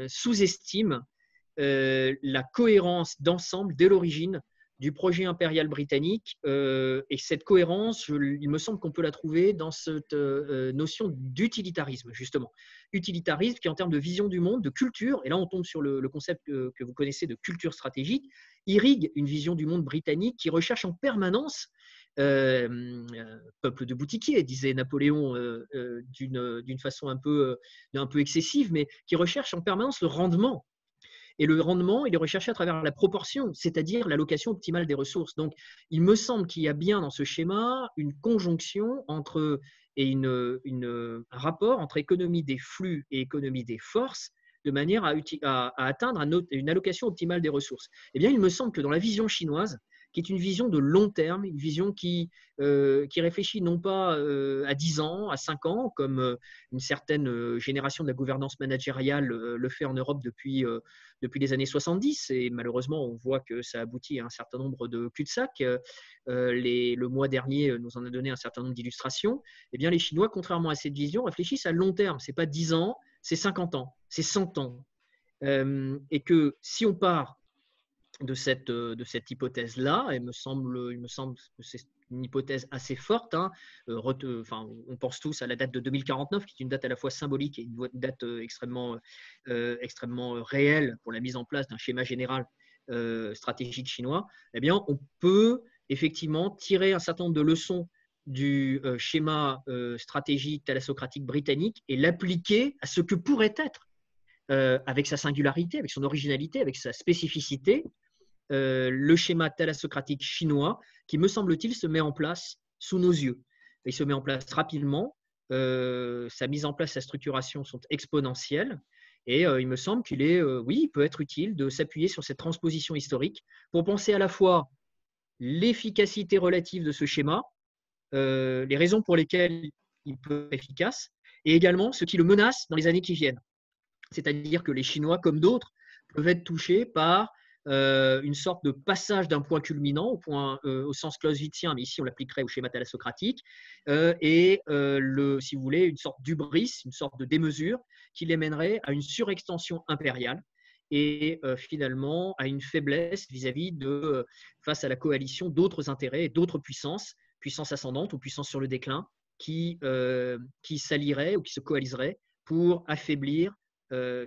sous-estime la cohérence d'ensemble dès l'origine du projet impérial britannique. Et cette cohérence, il me semble qu'on peut la trouver dans cette notion d'utilitarisme, justement. Utilitarisme qui, en termes de vision du monde, de culture, et là on tombe sur le concept que vous connaissez de culture stratégique, irrigue une vision du monde britannique qui recherche en permanence peuple de boutiquiers, disait Napoléon d'une façon un peu excessive, mais qui recherche en permanence le rendement. Et le rendement, il est recherché à travers la proportion, c'est-à-dire l'allocation optimale des ressources. Donc, il me semble qu'il y a bien dans ce schéma une conjonction entre et un rapport entre économie des flux et économie des forces, de manière à atteindre une allocation optimale des ressources. Eh bien, il me semble que dans la vision chinoise, qui est une vision de long terme, une vision qui réfléchit non pas à 10 ans, à 5 ans, comme une certaine génération de la gouvernance managériale le fait en Europe depuis les années 70, et malheureusement, on voit que ça aboutit à un certain nombre de cul-de-sac. Le mois dernier nous en a donné un certain nombre d'illustrations. Eh bien, les Chinois, contrairement à cette vision, réfléchissent à long terme. Ce n'est pas 10 ans, c'est 50 ans, c'est 100 ans. Et que si on part de cette hypothèse-là, il me semble que c'est une hypothèse assez forte. Hein. On pense tous à la date de 2049, qui est une date à la fois symbolique et une date extrêmement réelle pour la mise en place d'un schéma général stratégique chinois. Eh bien, on peut effectivement tirer un certain nombre de leçons du schéma stratégique thalassocratique britannique et l'appliquer à ce que pourrait être, avec sa singularité, avec son originalité, avec sa spécificité, le schéma thalassocratique chinois qui, me semble-t-il, se met en place sous nos yeux. Il se met en place rapidement. Sa mise en place, sa structuration sont exponentielles. Et il me semble il peut être utile de s'appuyer sur cette transposition historique pour penser à la fois l'efficacité relative de ce schéma, les raisons pour lesquelles il peut être efficace, et également ce qui le menace dans les années qui viennent. C'est-à-dire que les Chinois, comme d'autres, peuvent être touchés par une sorte de passage d'un point culminant au sens clausewitzien, mais ici on l'appliquerait au schéma thalassocratique, si vous voulez, une sorte d'hubris, une sorte de démesure qui les mènerait à une surextension impériale et finalement à une faiblesse face à la coalition d'autres intérêts et d'autres puissances ascendantes ou puissances sur le déclin qui s'allieraient ou qui se coaliseraient pour affaiblir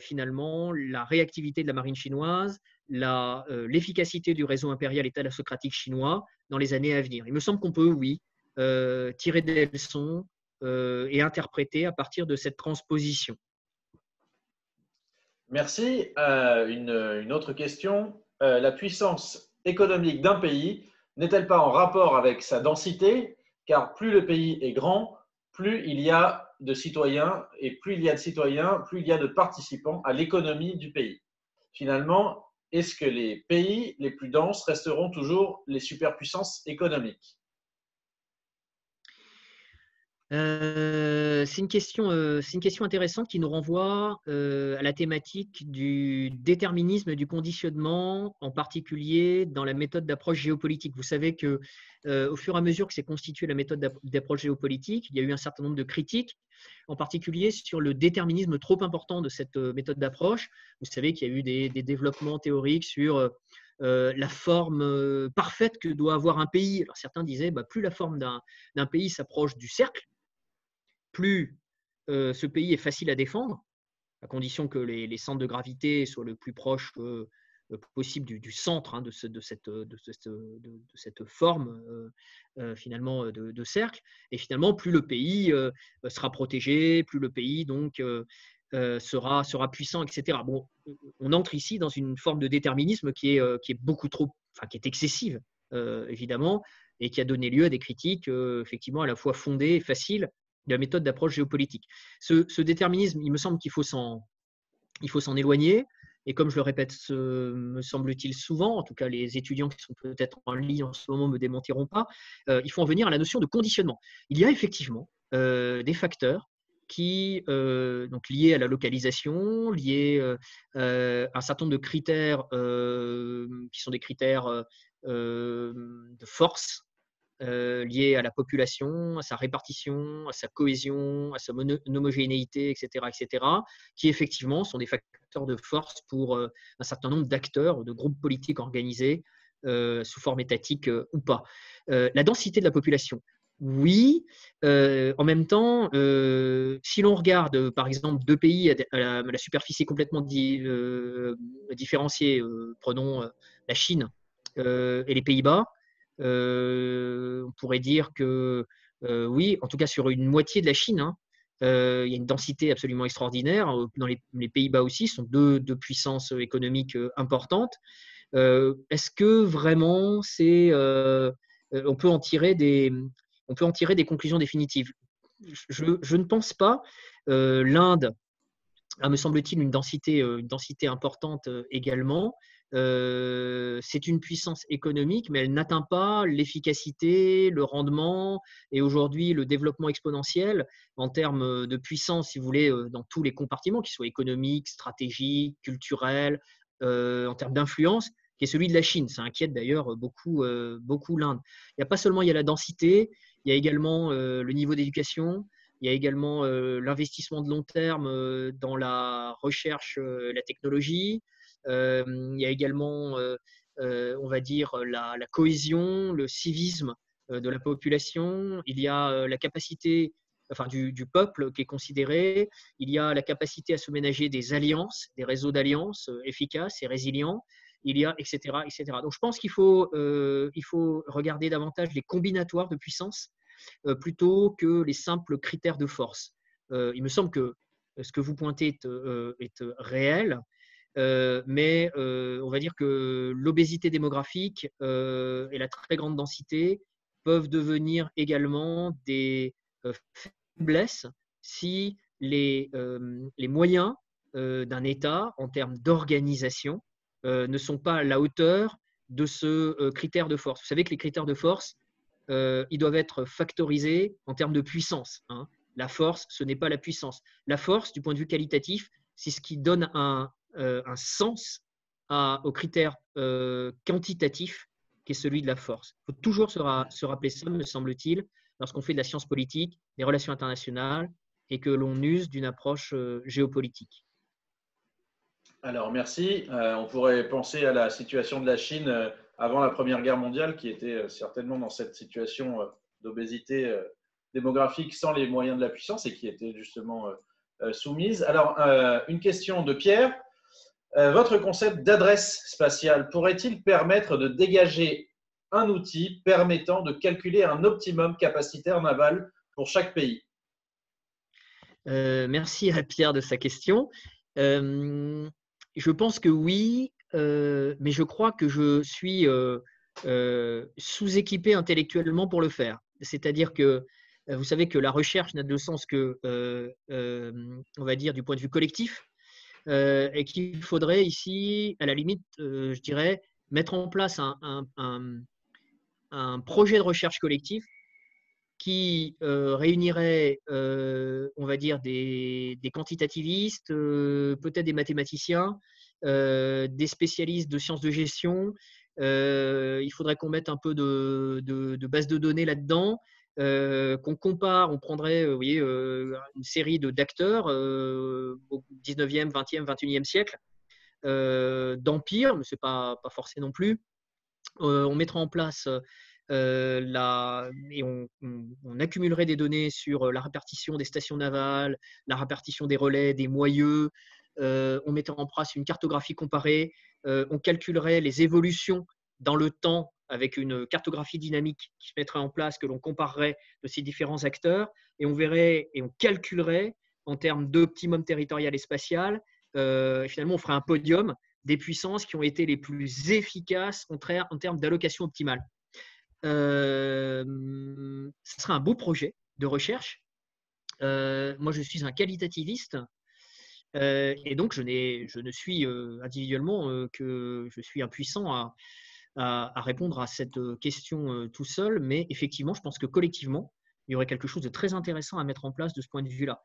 finalement la réactivité de la marine chinoise, l'efficacité du réseau impérial et thalassocratique chinois dans les années à venir. Il me semble qu'on peut, tirer des leçons et interpréter à partir de cette transposition. Merci. Une autre question. La puissance économique d'un pays n'est-elle pas en rapport avec sa densité? Car plus le pays est grand, plus il y a de citoyens, et plus il y a de citoyens, plus il y a de participants à l'économie du pays. Finalement, est-ce que les pays les plus denses resteront toujours les superpuissances économiques? C'est une question intéressante qui nous renvoie à la thématique du déterminisme du conditionnement, en particulier dans la méthode d'approche géopolitique. Vous savez que au fur et à mesure que s'est constituée la méthode d'approche géopolitique, il y a eu un certain nombre de critiques, en particulier sur le déterminisme trop important de cette méthode d'approche. Vous savez qu'il y a eu des développements théoriques sur la forme parfaite que doit avoir un pays. Alors certains disaient plus la forme d'un pays s'approche du cercle, plus ce pays est facile à défendre, à condition que les centres de gravité soient le plus proches possible du centre de cette forme finalement de cercle. Et finalement, plus le pays sera protégé, plus le pays donc sera puissant, etc. Bon, on entre ici dans une forme de déterminisme qui est beaucoup trop, enfin qui est excessive évidemment, et qui a donné lieu à des critiques effectivement à la fois fondées et faciles de la méthode d'approche géopolitique. Ce déterminisme, il me semble qu'il faut s'en éloigner. Et comme je le répète, me semble-t-il souvent, en tout cas les étudiants qui sont peut-être en ligne en ce moment ne me démentiront pas, il faut en venir à la notion de conditionnement. Il y a effectivement des facteurs qui, donc liés à la localisation, liés à un certain nombre de critères qui sont des critères de force, lié à la population, à sa répartition, à sa cohésion, à sa homogénéité, etc., qui effectivement sont des facteurs de force pour un certain nombre d'acteurs, de groupes politiques organisés sous forme étatique ou pas. La densité de la population, oui. En même temps, si l'on regarde par exemple deux pays à la superficie complètement différenciée, prenons la Chine et les Pays-Bas, on pourrait dire que oui, en tout cas sur une moitié de la Chine, hein, il y a une densité absolument extraordinaire. Dans les Pays-Bas aussi, ce sont deux puissances économiques importantes. Est-ce que vraiment on peut en tirer des conclusions définitives? Je ne pense pas. L'Inde a, me semble-t-il, une densité importante également. C'est une puissance économique, mais elle n'atteint pas l'efficacité, le rendement et aujourd'hui le développement exponentiel en termes de puissance, si vous voulez, dans tous les compartiments, qu'ils soient économiques, stratégiques, culturels, en termes d'influence, qui est celui de la Chine. Ça inquiète d'ailleurs beaucoup l'Inde. Il n'y a pas seulement la densité, il y a également le niveau d'éducation. Il y a également l'investissement de long terme dans la recherche, la technologie. Il y a également, on va dire, la cohésion, le civisme de la population. Il y a la capacité du peuple qui est considéré. Il y a la capacité à se ménager des alliances, des réseaux d'alliances efficaces et résilients. Il y a, etc., etc. Donc, je pense qu'il faut regarder davantage les combinatoires de puissance plutôt que les simples critères de force. Il me semble que ce que vous pointez est réel, mais on va dire que l'obésité démographique et la très grande densité peuvent devenir également des faiblesses si les moyens d'un État en termes d'organisation ne sont pas à la hauteur de ce critère de force. Vous savez que les critères de force, ils doivent être factorisés en termes de puissance, hein. La force, ce n'est pas la puissance. La force, du point de vue qualitatif, c'est ce qui donne un sens au critère quantitatif qui est celui de la force. Il faut toujours se rappeler ça, me semble-t-il, lorsqu'on fait de la science politique, des relations internationales et que l'on use d'une approche géopolitique. Alors, merci. On pourrait penser à la situation de la Chine avant la Première Guerre mondiale, qui était certainement dans cette situation d'obésité démographique sans les moyens de la puissance et qui était justement soumise. Alors, une question de Pierre. Votre concept d'adresse spatiale pourrait-il permettre de dégager un outil permettant de calculer un optimum capacitaire naval pour chaque pays? Merci à Pierre de sa question. Je pense que oui, mais je crois que je suis sous-équipé intellectuellement pour le faire. C'est-à-dire que vous savez que la recherche n'a de sens que, on va dire, du point de vue collectif. et qu'il faudrait ici, à la limite, je dirais, mettre en place un projet de recherche collectif qui réunirait, on va dire, des quantitativistes, peut-être des mathématiciens, des spécialistes de sciences de gestion. Il faudrait qu'on mette un peu de base de données là-dedans, qu'on compare, on prendrait vous voyez, une série d'acteurs au 19e, 20e, 21e siècle, d'empires, mais ce n'est pas forcé non plus. On mettra en place et on accumulerait des données sur la répartition des stations navales, la répartition des relais, des moyeux. On mettrait en place une cartographie comparée. On calculerait les évolutions dans le temps avec une cartographie dynamique qui se mettrait en place, que l'on comparerait de ces différents acteurs, et on verrait et on calculerait en termes d'optimum territorial et spatial. Finalement, on ferait un podium des puissances qui ont été les plus efficaces en termes d'allocation optimale. Ce serait un beau projet de recherche. Moi, je suis un qualitativiste et donc je ne suis individuellement que je suis impuissant à répondre à cette question tout seul, mais effectivement, je pense que collectivement, il y aurait quelque chose de très intéressant à mettre en place de ce point de vue-là.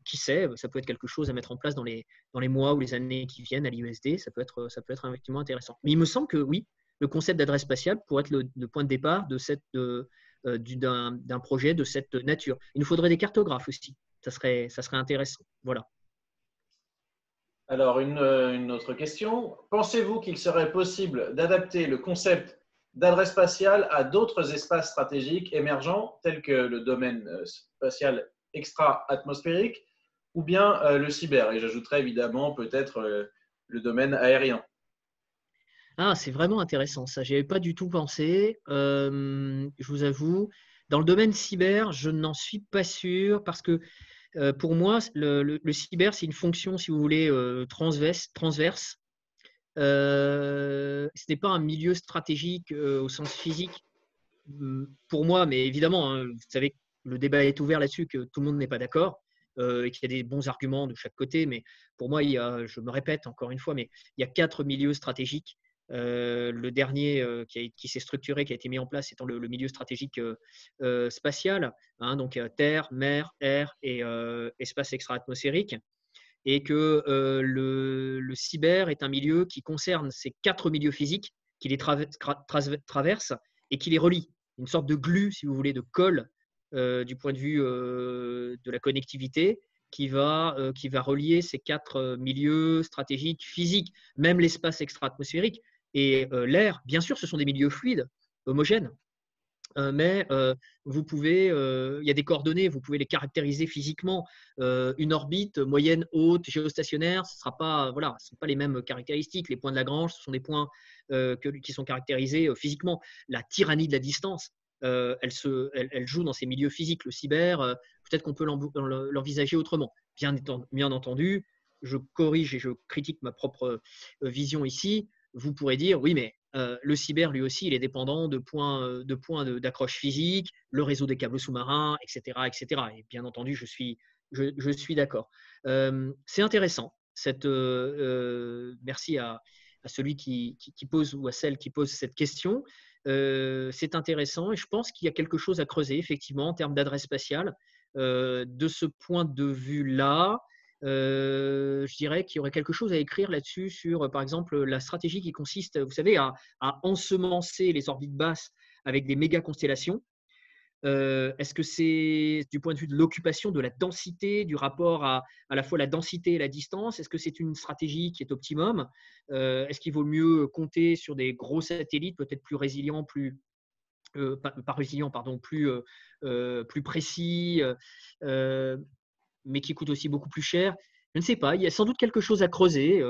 Qui sait, ça peut être quelque chose à mettre en place dans les mois ou les années qui viennent à l'IUSD, ça peut être effectivement intéressant. Mais il me semble que oui, le concept d'adresse spatiale pourrait être le point de départ d'un projet de cette nature. Il nous faudrait des cartographes aussi, ça serait intéressant. Voilà. Alors, une autre question. Pensez-vous qu'il serait possible d'adapter le concept d'adresse spatiale à d'autres espaces stratégiques émergents, tels que le domaine spatial extra-atmosphérique ou bien le cyber? Et j'ajouterais évidemment peut-être le domaine aérien. Ah, c'est vraiment intéressant ça. J'y avais pas du tout pensé. Je vous avoue, dans le domaine cyber, je n'en suis pas sûr parce que pour moi, le cyber, c'est une fonction, si vous voulez, transverse. Ce n'est pas un milieu stratégique au sens physique pour moi, mais évidemment, hein, vous savez que le débat est ouvert là-dessus, que tout le monde n'est pas d'accord et qu'il y a des bons arguments de chaque côté. Mais pour moi, je me répète encore une fois, mais il y a 4 milieux stratégiques. Le dernier qui s'est structuré, qui a été mis en place, étant le milieu stratégique spatial, hein, donc terre, mer, air et espace extra-atmosphérique. Et que le cyber est un milieu qui concerne ces 4 milieux physiques, qui les traverse et qui les relie. Une sorte de glue, si vous voulez, de colle du point de vue de la connectivité qui va relier ces 4 milieux stratégiques physiques, même l'espace extra-atmosphérique et l'air. Bien sûr, ce sont des milieux fluides, homogènes, mais vous pouvez, il y a des coordonnées, vous pouvez les caractériser physiquement. Une orbite moyenne, haute, géostationnaire, ce sera pas, voilà, ce ne sont pas les mêmes caractéristiques. Les points de Lagrange, ce sont des points qui sont caractérisés physiquement. La tyrannie de la distance, elle joue dans ces milieux physiques. Le cyber, peut-être qu'on peut l'envisager autrement. Bien entendu, je corrige et je critique ma propre vision ici. Vous pourrez dire, oui, mais le cyber, lui aussi, il est dépendant de points d'accroche physique, le réseau des câbles sous-marins, etc., etc. Et bien entendu, je suis d'accord. C'est intéressant. Merci à celui qui pose ou à celle qui pose cette question. C'est intéressant et je pense qu'il y a quelque chose à creuser, effectivement, en termes d'adresse spatiale. De ce point de vue-là, je dirais qu'il y aurait quelque chose à écrire là-dessus sur, par exemple, la stratégie qui consiste, vous savez, à ensemencer les orbites basses avec des méga constellations. Est-ce que c'est du point de vue de l'occupation, de la densité, du rapport à la fois la densité et la distance? Est-ce que c'est une stratégie qui est optimum? Est-ce qu'il vaut mieux compter sur des gros satellites, peut-être plus résilients, pas résilients, pardon, plus précis, mais qui coûtent aussi beaucoup plus cher? Je ne sais pas, il y a sans doute quelque chose à creuser.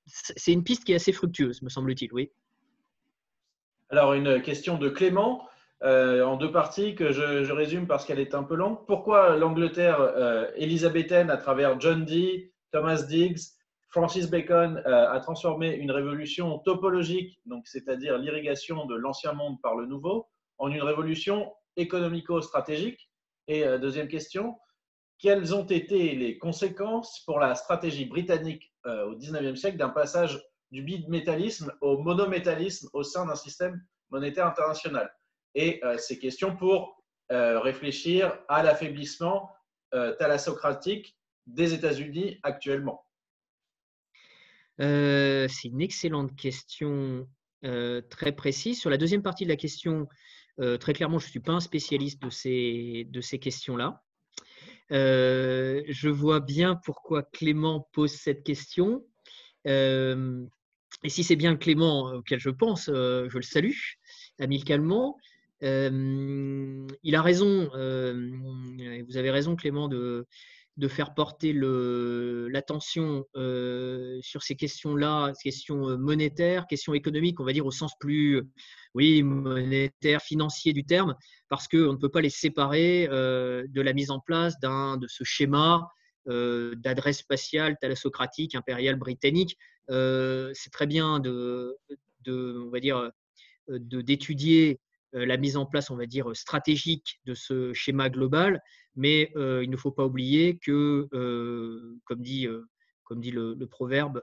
C'est une piste qui est assez fructueuse, me semble-t-il, oui. Alors, une question de Clément, en 2 parties que je résume parce qu'elle est un peu longue. Pourquoi l'Angleterre élisabéthaine, à travers John Dee, Thomas Digges, Francis Bacon, a transformé une révolution topologique, donc c'est-à-dire l'irrigation de l'ancien monde par le nouveau, en une révolution économico-stratégique? Et deuxième question, quelles ont été les conséquences pour la stratégie britannique au XIXe siècle d'un passage du bimétallisme au monométallisme au sein d'un système monétaire international. Et ces questions pour réfléchir à l'affaiblissement thalassocratique des États-Unis actuellement. C'est une excellente question, très précise. Sur la deuxième partie de la question, très clairement, je ne suis pas un spécialiste de ces questions-là. Je vois bien pourquoi Clément pose cette question. Et si c'est bien Clément auquel je pense, je le salue amicalement. Il a raison, vous avez raison Clément de faire porter l'attention sur ces questions-là, ces questions monétaires, questions économiques, on va dire au sens plus monétaire, financier du terme, parce qu'on ne peut pas les séparer de la mise en place de ce schéma d'adresse spatiale thalassocratique impériale britannique. C'est très bien on va dire, d'étudier la mise en place, on va dire, stratégique de ce schéma global, mais il ne faut pas oublier que, comme dit le proverbe,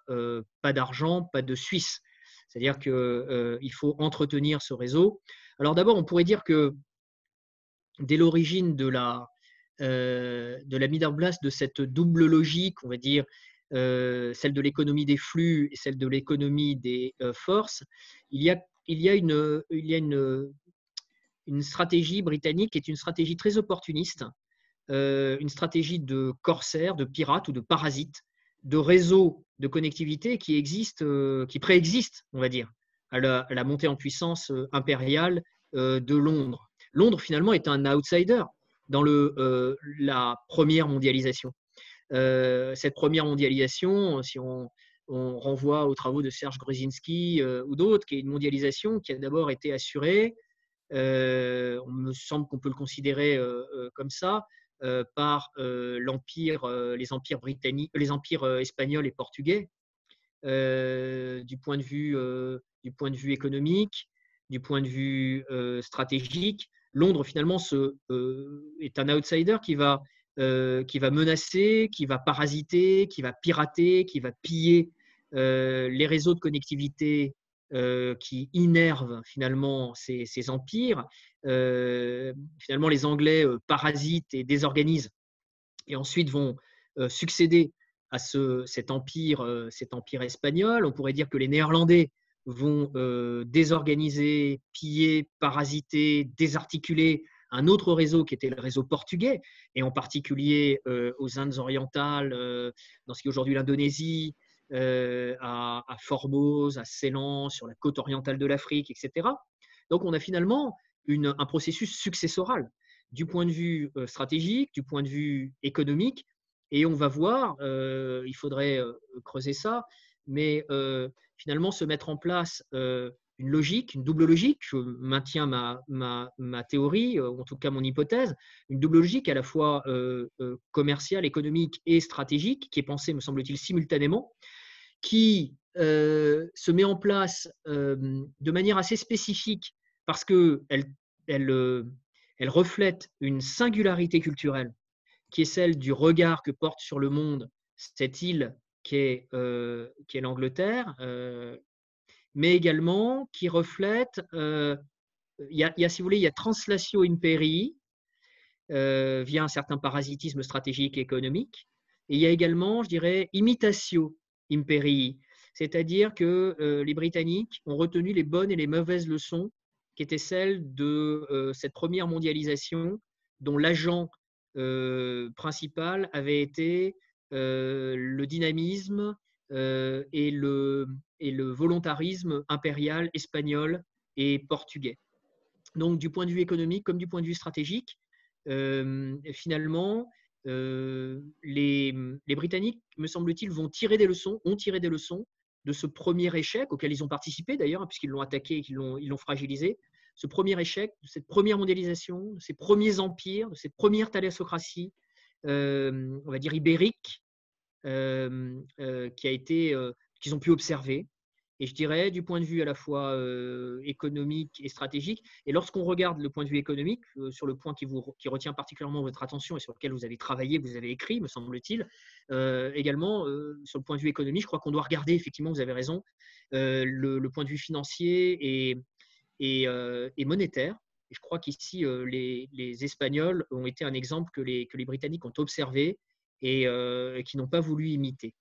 pas d'argent, pas de Suisse. C'est-à-dire qu'il faut entretenir ce réseau. Alors d'abord, on pourrait dire que dès l'origine de la mise en place de cette double logique, on va dire, celle de l'économie des flux et celle de l'économie des forces, il y a une stratégie britannique qui est une stratégie très opportuniste, une stratégie de corsaire, de pirate ou de parasite, de réseau de connectivité qui préexiste, on va dire, à la montée en puissance impériale de Londres. Londres, finalement, est un outsider dans la première mondialisation. Cette première mondialisation, si on renvoie aux travaux de Serge Gruzinski ou d'autres, qui est une mondialisation qui a d'abord été assurée, on me semble qu'on peut le considérer comme ça, par les empires britanniques, les empires espagnols et portugais, du point de vue économique, du point de vue stratégique. Londres, finalement, est un outsider qui va menacer, qui va parasiter, qui va pirater, qui va piller les réseaux de connectivité qui innervent finalement ces empires. Finalement, les Anglais parasitent et désorganisent et ensuite vont succéder à cet empire espagnol. On pourrait dire que les Néerlandais vont désorganiser, piller, parasiter, désarticuler un autre réseau qui était le réseau portugais, et en particulier aux Indes orientales, dans ce qui est aujourd'hui l'Indonésie, à Formose, à Ceylan, sur la côte orientale de l'Afrique, etc. Donc on a finalement un processus successoral du point de vue stratégique, du point de vue économique, et on va voir, il faudrait creuser ça, mais finalement se mettre en place une logique, une double logique. Je maintiens ma théorie, ou en tout cas mon hypothèse, une double logique à la fois commerciale, économique et stratégique, qui est pensée, me semble-t-il, simultanément, qui se met en place de manière assez spécifique parce qu'elle reflète une singularité culturelle qui est celle du regard que porte sur le monde cette île qui est l'Angleterre, mais également qui reflète, il y a, si vous voulez, il y a translatio imperii via un certain parasitisme stratégique et économique, et il y a également, je dirais, imitatio imperii, c'est-à-dire que les Britanniques ont retenu les bonnes et les mauvaises leçons qui étaient celles de cette première mondialisation dont l'agent principal avait été le dynamisme et le volontarisme impérial espagnol et portugais. Donc, du point de vue économique comme du point de vue stratégique, finalement, les Britanniques, me semble-t-il, ont tiré des leçons de ce premier échec auquel ils ont participé d'ailleurs, puisqu'ils l'ont attaqué et qu'ils l'ont fragilisé, ce premier échec, de cette première mondialisation, de ces premiers empires, de cette première thalassocratie, on va dire ibérique, qu'ils ont pu observer Et je dirais du point de vue à la fois économique et stratégique. Et lorsqu'on regarde le point de vue économique, sur le point qui retient particulièrement votre attention et sur lequel vous avez travaillé, vous avez écrit, me semble-t-il, également sur le point de vue économique, je crois qu'on doit regarder, effectivement, vous avez raison, le point de vue financier et monétaire. Et je crois qu'ici, les Espagnols ont été un exemple que les Britanniques ont observé et qui n'ont pas voulu imiter.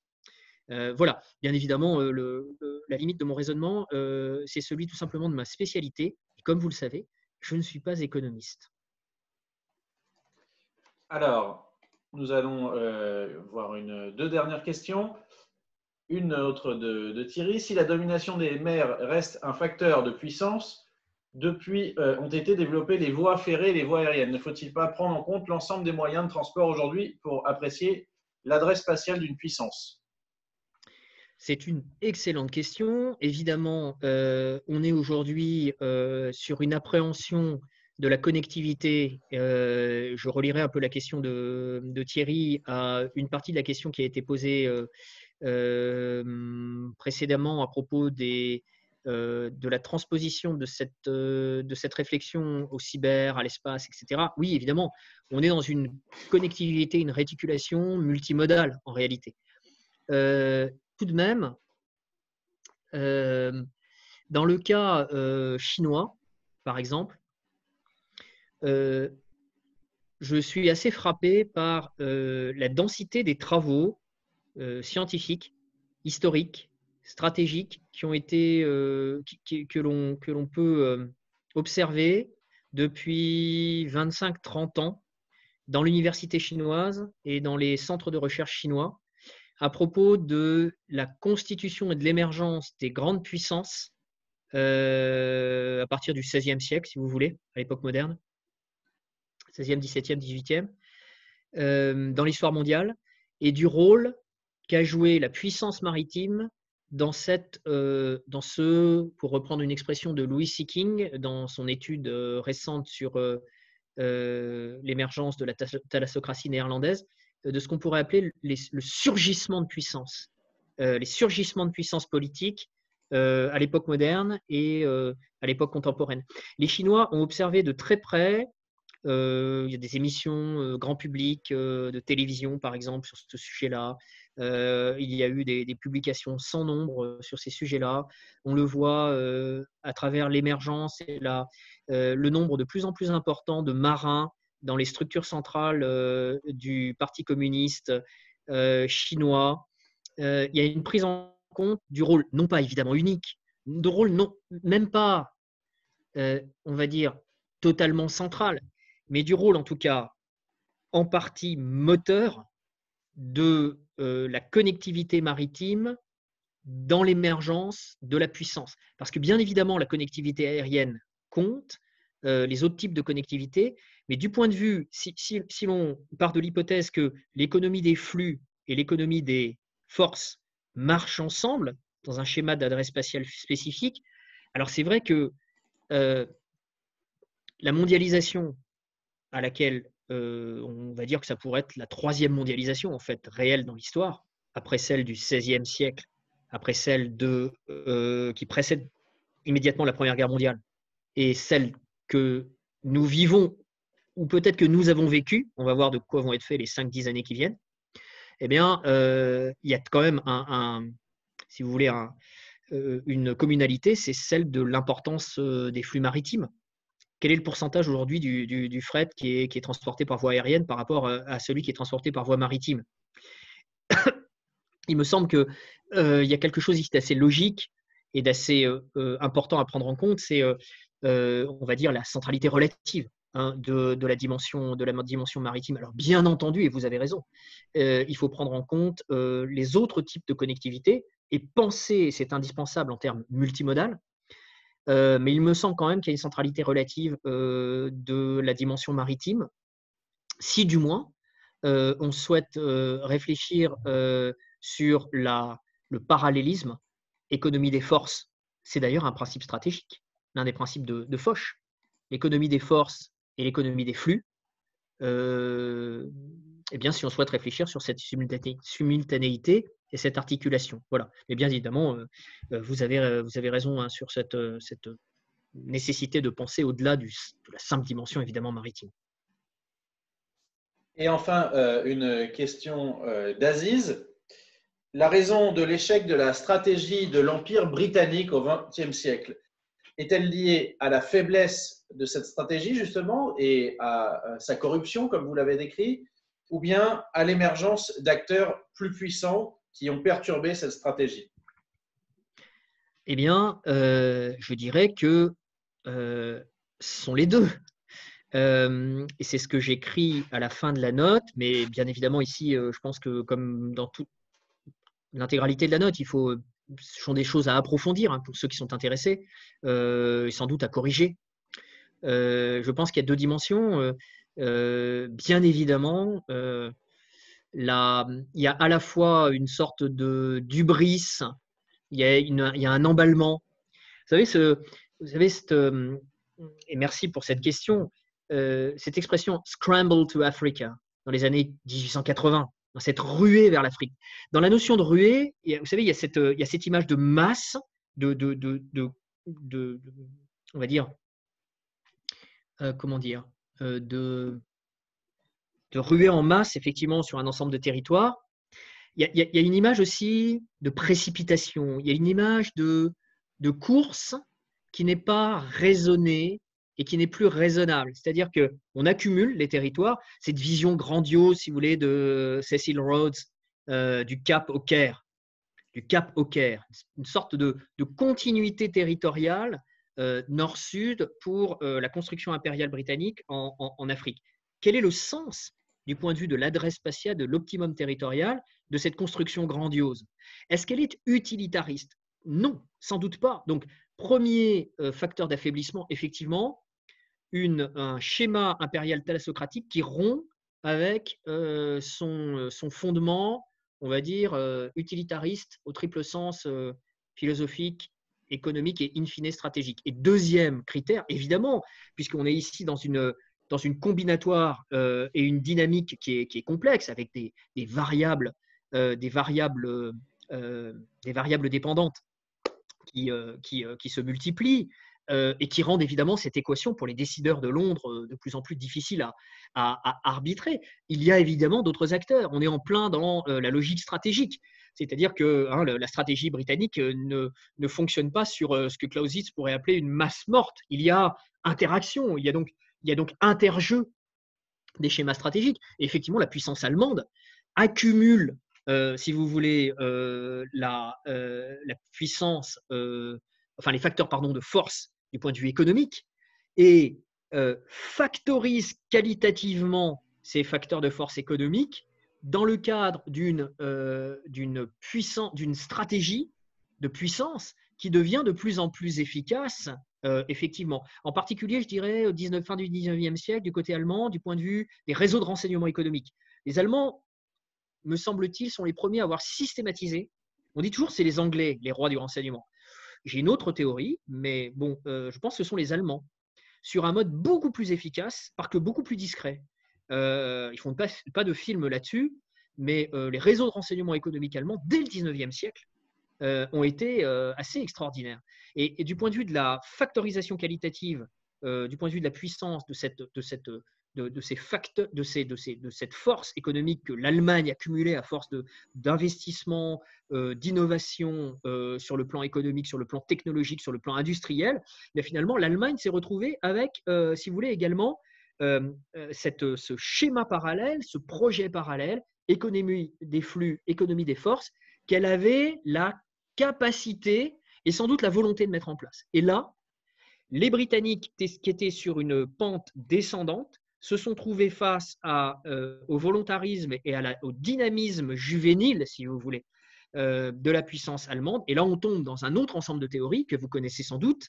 Voilà, bien évidemment, la limite de mon raisonnement, c'est celui tout simplement de ma spécialité. Et comme vous le savez, je ne suis pas économiste. Alors, nous allons voir deux dernières questions. Une autre de Thierry. Si la domination des mers reste un facteur de puissance, depuis ont été développées les voies ferrées et les voies aériennes. Ne faut-il pas prendre en compte l'ensemble des moyens de transport aujourd'hui pour apprécier l'adresse spatiale d'une puissance? C'est une excellente question. Évidemment, on est aujourd'hui sur une appréhension de la connectivité. Je relirai un peu la question de Thierry à une partie de la question qui a été posée précédemment à propos de la transposition de cette réflexion au cyber, à l'espace, etc. Oui, évidemment, on est dans une connectivité, une réticulation multimodale en réalité. Tout de même, dans le cas chinois, par exemple, je suis assez frappé par la densité des travaux scientifiques, historiques, stratégiques qui ont été, que l'on peut observer depuis 25-30 ans dans l'université chinoise et dans les centres de recherche chinois à propos de la constitution et de l'émergence des grandes puissances à partir du XVIe siècle, si vous voulez, à l'époque moderne, XVIe, XVIIe, XVIIIe, dans l'histoire mondiale, et du rôle qu'a joué la puissance maritime dans pour reprendre une expression de Louis Seeking, dans son étude récente sur l'émergence de la thalassocratie néerlandaise, de ce qu'on pourrait appeler le surgissement de puissance, les surgissements de puissance politique à l'époque moderne et à l'époque contemporaine. Les Chinois ont observé de très près, il y a des émissions grand public de télévision, par exemple, sur ce sujet-là. Il y a eu des publications sans nombre sur ces sujets-là. On le voit à travers l'émergence et le nombre de plus en plus important de marins dans les structures centrales du Parti communiste chinois. Il y a une prise en compte du rôle, non pas évidemment unique, de rôle non, même pas, on va dire, totalement central, mais du rôle en tout cas en partie moteur de la connectivité maritime dans l'émergence de la puissance. Parce que bien évidemment, la connectivité aérienne compte, les autres types de connectivité, mais du point de vue, si l'on part de l'hypothèse que l'économie des flux et l'économie des forces marchent ensemble dans un schéma d'adresse spatiale spécifique, alors c'est vrai que la mondialisation à laquelle on va dire que ça pourrait être la troisième mondialisation en fait réelle dans l'histoire, après celle du XVIe siècle, après celle qui précède immédiatement la Première Guerre mondiale, et celle que nous vivons, ou peut-être que nous avons vécu, on va voir de quoi vont être faits les 5-10 années qui viennent, eh bien, il y a quand même si vous voulez, une communalité, c'est celle de l'importance des flux maritimes. Quel est le pourcentage aujourd'hui du fret qui est transporté par voie aérienne par rapport à celui qui est transporté par voie maritime? Il me semble qu'il y a quelque chose ici d'assez logique et d'assez important à prendre en compte, c'est, on va dire, la centralité relative de la dimension maritime. Alors, bien entendu, et vous avez raison, il faut prendre en compte les autres types de connectivité et penser, c'est indispensable en termes multimodal, mais il me semble quand même qu'il y a une centralité relative de la dimension maritime, si du moins on souhaite réfléchir sur le parallélisme, économie des forces. C'est d'ailleurs un principe stratégique, l'un des principes de Foch. L'économie des forces et l'économie des flux eh bien, si on souhaite réfléchir sur cette simultanéité et cette articulation. Voilà. Mais bien évidemment, vous avez raison hein, sur cette nécessité de penser au-delà de la simple dimension évidemment maritime. Et enfin, une question d'Aziz. La raison de l'échec de la stratégie de l'Empire britannique au XXe siècle est-elle liée à la faiblesse de cette stratégie, justement, et à sa corruption, comme vous l'avez décrit, ou bien à l'émergence d'acteurs plus puissants qui ont perturbé cette stratégie? Eh bien, je dirais que ce sont les deux. Et c'est ce que j'écris à la fin de la note, mais bien évidemment ici, je pense que comme dans toute l'intégralité de la note, ce sont des choses à approfondir hein, pour ceux qui sont intéressés, et sans doute à corriger. Je pense qu'il y a deux dimensions. Bien évidemment, il y a à la fois une sorte d'hubris, il y a un emballement. Vous savez et merci pour cette question, cette expression « scramble to Africa » dans les années 1880, dans cette ruée vers l'Afrique. Dans la notion de ruée, vous savez, il y a cette image de masse, on va dire, comment dire, de ruée en masse, effectivement, sur un ensemble de territoires. Il y a une image aussi de précipitation, il y a une image de course qui n'est pas raisonnée et qui n'est plus raisonnable. C'est-à-dire qu'on accumule les territoires, cette vision grandiose, si vous voulez, de Cecil Rhodes, du Cap au Caire, une sorte de continuité territoriale nord-sud pour la construction impériale britannique en Afrique. Quel est le sens du point de vue de l'adresse spatiale, de l'optimum territorial, de cette construction grandiose? Est-ce qu'elle est utilitariste? Non, sans doute pas. Donc, premier facteur d'affaiblissement, effectivement, un schéma impérial thalassocratique qui rompt avec son fondement, on va dire, utilitariste au triple sens philosophique, économique et in fine stratégique. Et deuxième critère, évidemment, puisqu'on est ici dans une combinatoire et une dynamique qui est complexe avec des variables dépendantes qui se multiplient et qui rendent évidemment cette équation pour les décideurs de Londres de plus en plus difficile à arbitrer. Il y a évidemment d'autres acteurs. On est en plein dans la logique stratégique. C'est-à-dire que la stratégie britannique ne fonctionne pas sur ce que Clausewitz pourrait appeler une masse morte. Il y a interaction, il y a donc interjeu des schémas stratégiques. Et effectivement, la puissance allemande accumule, si vous voulez, la puissance, enfin les facteurs de force du point de vue économique et factorise qualitativement ces facteurs de force économique dans le cadre d'une stratégie de puissance qui devient de plus en plus efficace, effectivement. En particulier, je dirais, fin du 19e siècle, du côté allemand, du point de vue des réseaux de renseignement économique. Les Allemands, me semble-t-il, sont les premiers à avoir systématisé. On dit toujours que c'est les Anglais, les rois du renseignement. J'ai une autre théorie, mais bon, je pense que ce sont les Allemands, sur un mode beaucoup plus efficace, par que beaucoup plus discret. Ils ne font pas de film là-dessus, mais les réseaux de renseignement économique allemands, dès le 19e siècle, ont été assez extraordinaires. Et du point de vue de la factorisation qualitative, du point de vue de la puissance de cette force économique que l'Allemagne a cumulée à force d'investissement, d'innovation sur le plan économique, sur le plan technologique, sur le plan industriel, mais finalement, l'Allemagne s'est retrouvée avec, si vous voulez, également ce schéma parallèle, ce projet parallèle, économie des flux, économie des forces, qu'elle avait la capacité et sans doute la volonté de mettre en place. Et là, les Britanniques qui étaient sur une pente descendante se sont trouvés face au volontarisme et au dynamisme juvénile, si vous voulez, de la puissance allemande. Et là, on tombe dans un autre ensemble de théories que vous connaissez sans doute,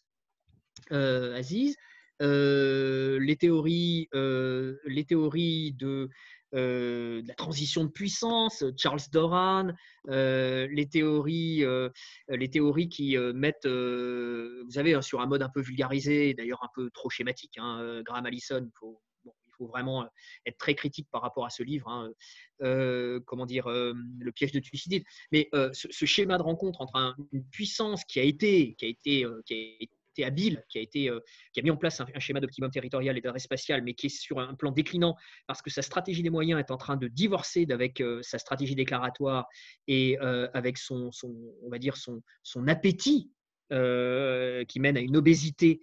Aziz, les théories de la transition de puissance, Charles Doran, les théories qui mettent, vous savez, sur un mode un peu vulgarisé, d'ailleurs un peu trop schématique, Graham Allison, il faut vraiment être très critique par rapport à ce livre, hein, Le piège de Thucydide. Mais ce schéma de rencontre entre une puissance qui a été habile, qui a mis en place un schéma d'optimum territorial et d'adresse spatiale, mais qui est sur un plan déclinant parce que sa stratégie des moyens est en train de divorcer avec sa stratégie déclaratoire et avec on va dire son appétit qui mène à une obésité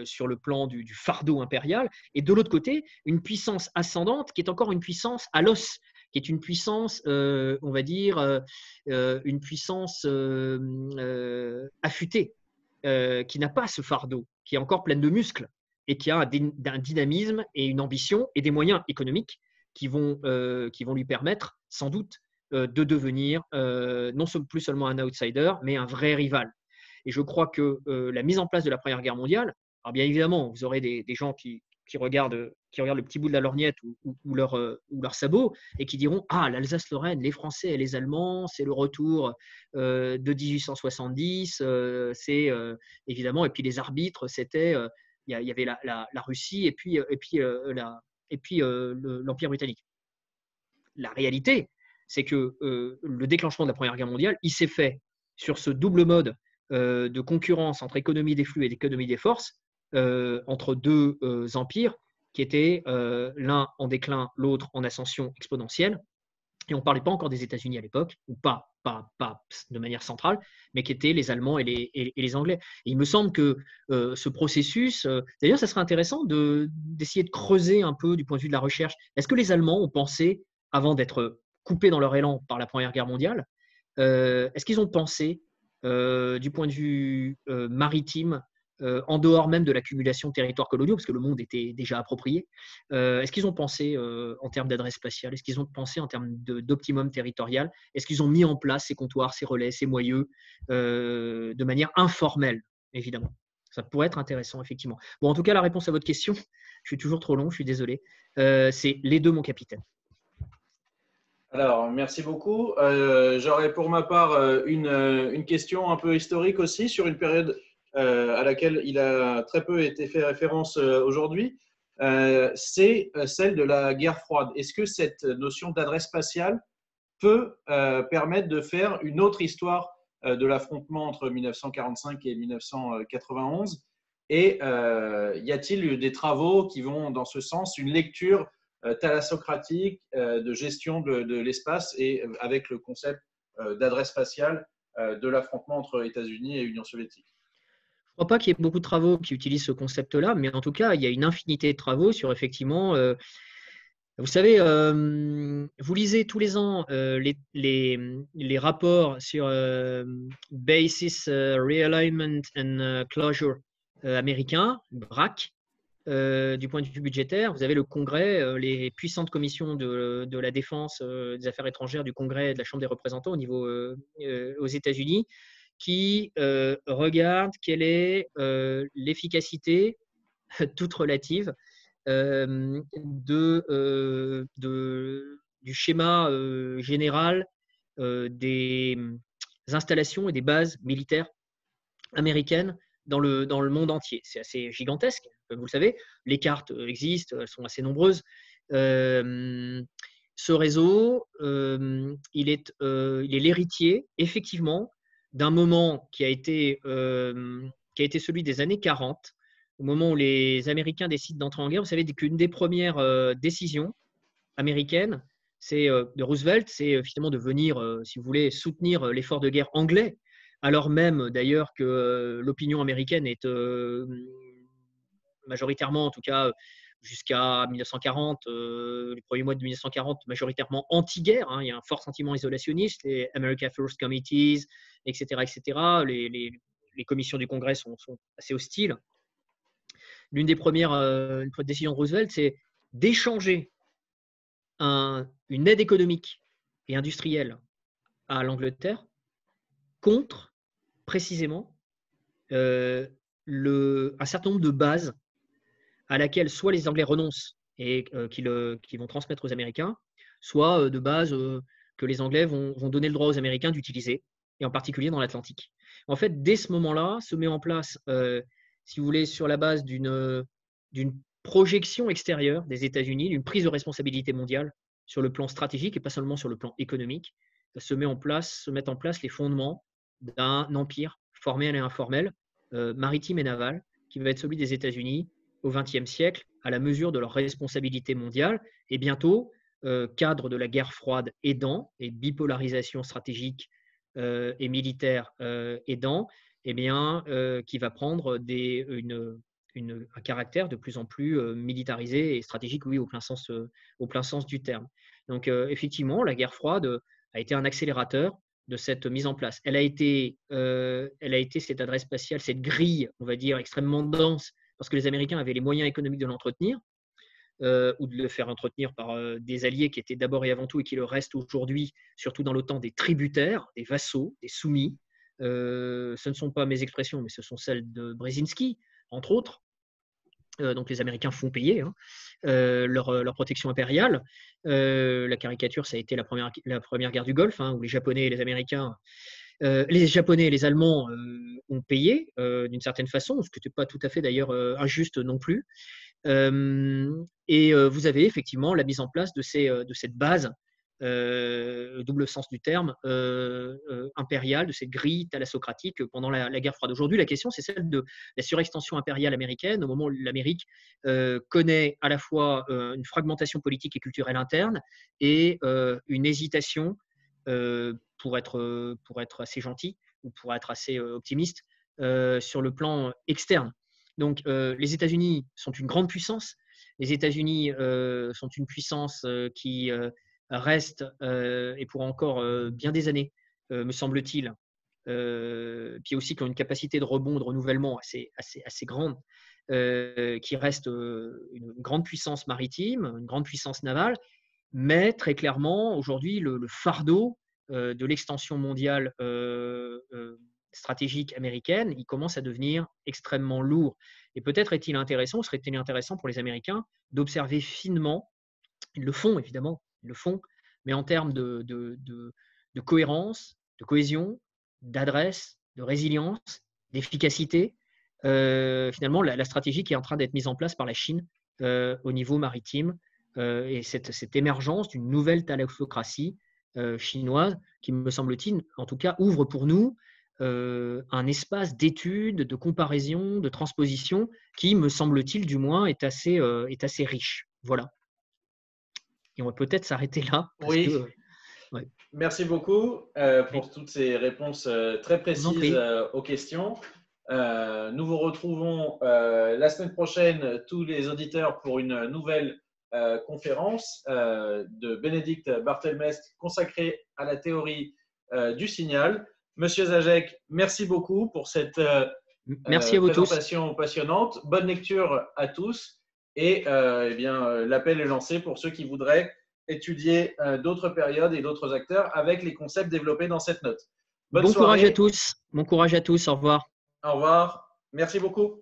sur le plan du fardeau impérial, et de l'autre côté, une puissance ascendante qui est encore une puissance à l'os, qui est une puissance, on va dire, une puissance affûtée, qui n'a pas ce fardeau, qui est encore pleine de muscles et qui a un dynamisme et une ambition et des moyens économiques qui vont lui permettre sans doute de devenir non plus seulement un outsider, mais un vrai rival. Et je crois que la mise en place de la Première Guerre mondiale, alors bien évidemment, vous aurez des gens qui regardent le petit bout de la lorgnette ou leur sabot et qui diront « Ah, l'Alsace-Lorraine, les Français et les Allemands, c'est le retour de 1870, c'est évidemment… » Et puis les arbitres, c'était… Il y avait la Russie et puis l'Empire britannique. La réalité, c'est que le déclenchement de la Première Guerre mondiale, il s'est fait sur ce double mode de concurrence entre économie des flux et économie des forces, entre deux empires qui étaient l'un en déclin, l'autre en ascension exponentielle. Et on ne parlait pas encore des États-Unis à l'époque, ou pas de manière centrale, mais qui étaient les Allemands et les Anglais. Et il me semble que ce processus, d'ailleurs, ça serait intéressant d'essayer de creuser un peu du point de vue de la recherche. Est-ce que les Allemands ont pensé, avant d'être coupés dans leur élan par la Première Guerre mondiale, est-ce qu'ils ont pensé du point de vue maritime, en dehors même de l'accumulation de territoires coloniaux, parce que le monde était déjà approprié, est-ce qu'ils ont pensé en termes d'adresse spatiale? Est-ce qu'ils ont pensé en termes d'optimum territorial? Est-ce qu'ils ont mis en place ces comptoirs, ces relais, ces moyeux de manière informelle, évidemment? Ça pourrait être intéressant, effectivement. Bon, en tout cas, la réponse à votre question, je suis toujours trop long, je suis désolé, c'est les deux, mon capitaine. Alors, merci beaucoup. J'aurais pour ma part une question un peu historique aussi sur une période à laquelle il a très peu été fait référence aujourd'hui. C'est celle de la guerre froide. Est-ce que cette notion d'adresse spatiale peut permettre de faire une autre histoire de l'affrontement entre 1945 et 1991? Et y a-t-il eu des travaux qui vont dans ce sens, une lecture thalassocratique de gestion de l'espace et avec le concept d'adresse spatiale de l'affrontement entre États-Unis et Union soviétique? Je ne crois pas qu'il y ait beaucoup de travaux qui utilisent ce concept-là, mais en tout cas, il y a une infinité de travaux sur effectivement… vous savez, vous lisez tous les ans les rapports sur Basis Realignment and Closure américain, BRAC. Du point de vue budgétaire, vous avez le Congrès, les puissantes commissions de la défense, des affaires étrangères du Congrès et de la Chambre des représentants au niveau aux États-Unis, qui regardent quelle est l'efficacité toute relative du schéma général des installations et des bases militaires américaines dans le monde entier. C'est assez gigantesque, comme vous le savez. Les cartes existent, elles sont assez nombreuses. Ce réseau, il est l'héritier, effectivement, d'un moment qui a été celui des années 40, au moment où les Américains décident d'entrer en guerre. Vous savez qu'une des premières décisions américaines de Roosevelt, c'est finalement de venir, si vous voulez, soutenir l'effort de guerre anglais, alors même d'ailleurs que l'opinion américaine est majoritairement, en tout cas jusqu'à 1940, les premiers mois de 1940, majoritairement anti-guerre. Hein. Il y a un fort sentiment isolationniste, les America First Committees, etc. etc. Les commissions du Congrès sont assez hostiles. L'une des premières décisions de Roosevelt, c'est d'échanger une aide économique et industrielle à l'Angleterre contre, précisément, un certain nombre de bases à laquelle soit les Anglais renoncent et qui vont transmettre aux Américains, soit de bases que les Anglais vont donner le droit aux Américains d'utiliser, et en particulier dans l'Atlantique. En fait, dès ce moment-là, se met en place, si vous voulez, sur la base d'une projection extérieure des États-Unis, d'une prise de responsabilité mondiale sur le plan stratégique et pas seulement sur le plan économique. Se mettent en place les fondements d'un empire formel et informel, maritime et naval, qui va être celui des États-Unis au XXe siècle, à la mesure de leur responsabilité mondiale. Et bientôt, cadre de la guerre froide aidant et bipolarisation stratégique et militaire aidant, eh bien, qui va prendre un caractère de plus en plus militarisé et stratégique, oui, au plein sens du terme. Donc, effectivement, la guerre froide a été un accélérateur de cette mise en place. Elle a été cette adresse spatiale, cette grille, on va dire, extrêmement dense, parce que les Américains avaient les moyens économiques de l'entretenir, ou de le faire entretenir par des alliés qui étaient d'abord et avant tout, et qui le restent aujourd'hui, surtout dans l'OTAN, des tributaires, des vassaux, des soumis. Ce ne sont pas mes expressions, mais ce sont celles de Brzezinski, entre autres. Donc les Américains font payer leur protection impériale. La caricature, ça a été la première guerre du Golfe, où les Japonais et les Américains, les Japonais et les Allemands ont payé d'une certaine façon, ce qui n'était pas tout à fait d'ailleurs injuste non plus. Et vous avez effectivement la mise en place de cette base, double sens du terme, impériale, de cette grille thalassocratique pendant la guerre froide. Aujourd'hui, la question, c'est celle de la surextension impériale américaine, au moment où l'Amérique connaît à la fois une fragmentation politique et culturelle interne et une hésitation, pour être assez gentil ou pour être assez optimiste, sur le plan externe. Donc, les États-Unis sont une grande puissance. Les États-Unis sont une puissance qui reste, et pour encore bien des années, me semble-t-il, puis aussi qui ont une capacité de rebond, de renouvellement assez grande, qui reste une grande puissance maritime, une grande puissance navale, mais très clairement, aujourd'hui, le fardeau de l'extension mondiale stratégique américaine, il commence à devenir extrêmement lourd. Et peut-être serait-il intéressant pour les Américains d'observer finement, ils le font évidemment, mais en termes de cohérence, de cohésion, d'adresse, de résilience, d'efficacité, finalement la stratégie qui est en train d'être mise en place par la Chine au niveau maritime, et cette émergence d'une nouvelle thalassocratie chinoise qui, me semble-t-il, en tout cas, ouvre pour nous un espace d'étude, de comparaison, de transposition qui, me semble-t-il, du moins, est assez riche. Voilà. Et on va peut-être s'arrêter là. Oui. Ouais. Merci beaucoup pour toutes ces réponses très précises aux questions. Nous vous retrouvons la semaine prochaine, tous les auditeurs, pour une nouvelle conférence de Bénédicte Barthelmest consacrée à la théorie du signal. Monsieur Zajac, merci beaucoup pour cette présentation passionnante. Bonne lecture à tous. Et l'appel est lancé pour ceux qui voudraient étudier d'autres périodes et d'autres acteurs avec les concepts développés dans cette note. Bon courage à tous. Bon courage à tous. Au revoir. Au revoir. Merci beaucoup.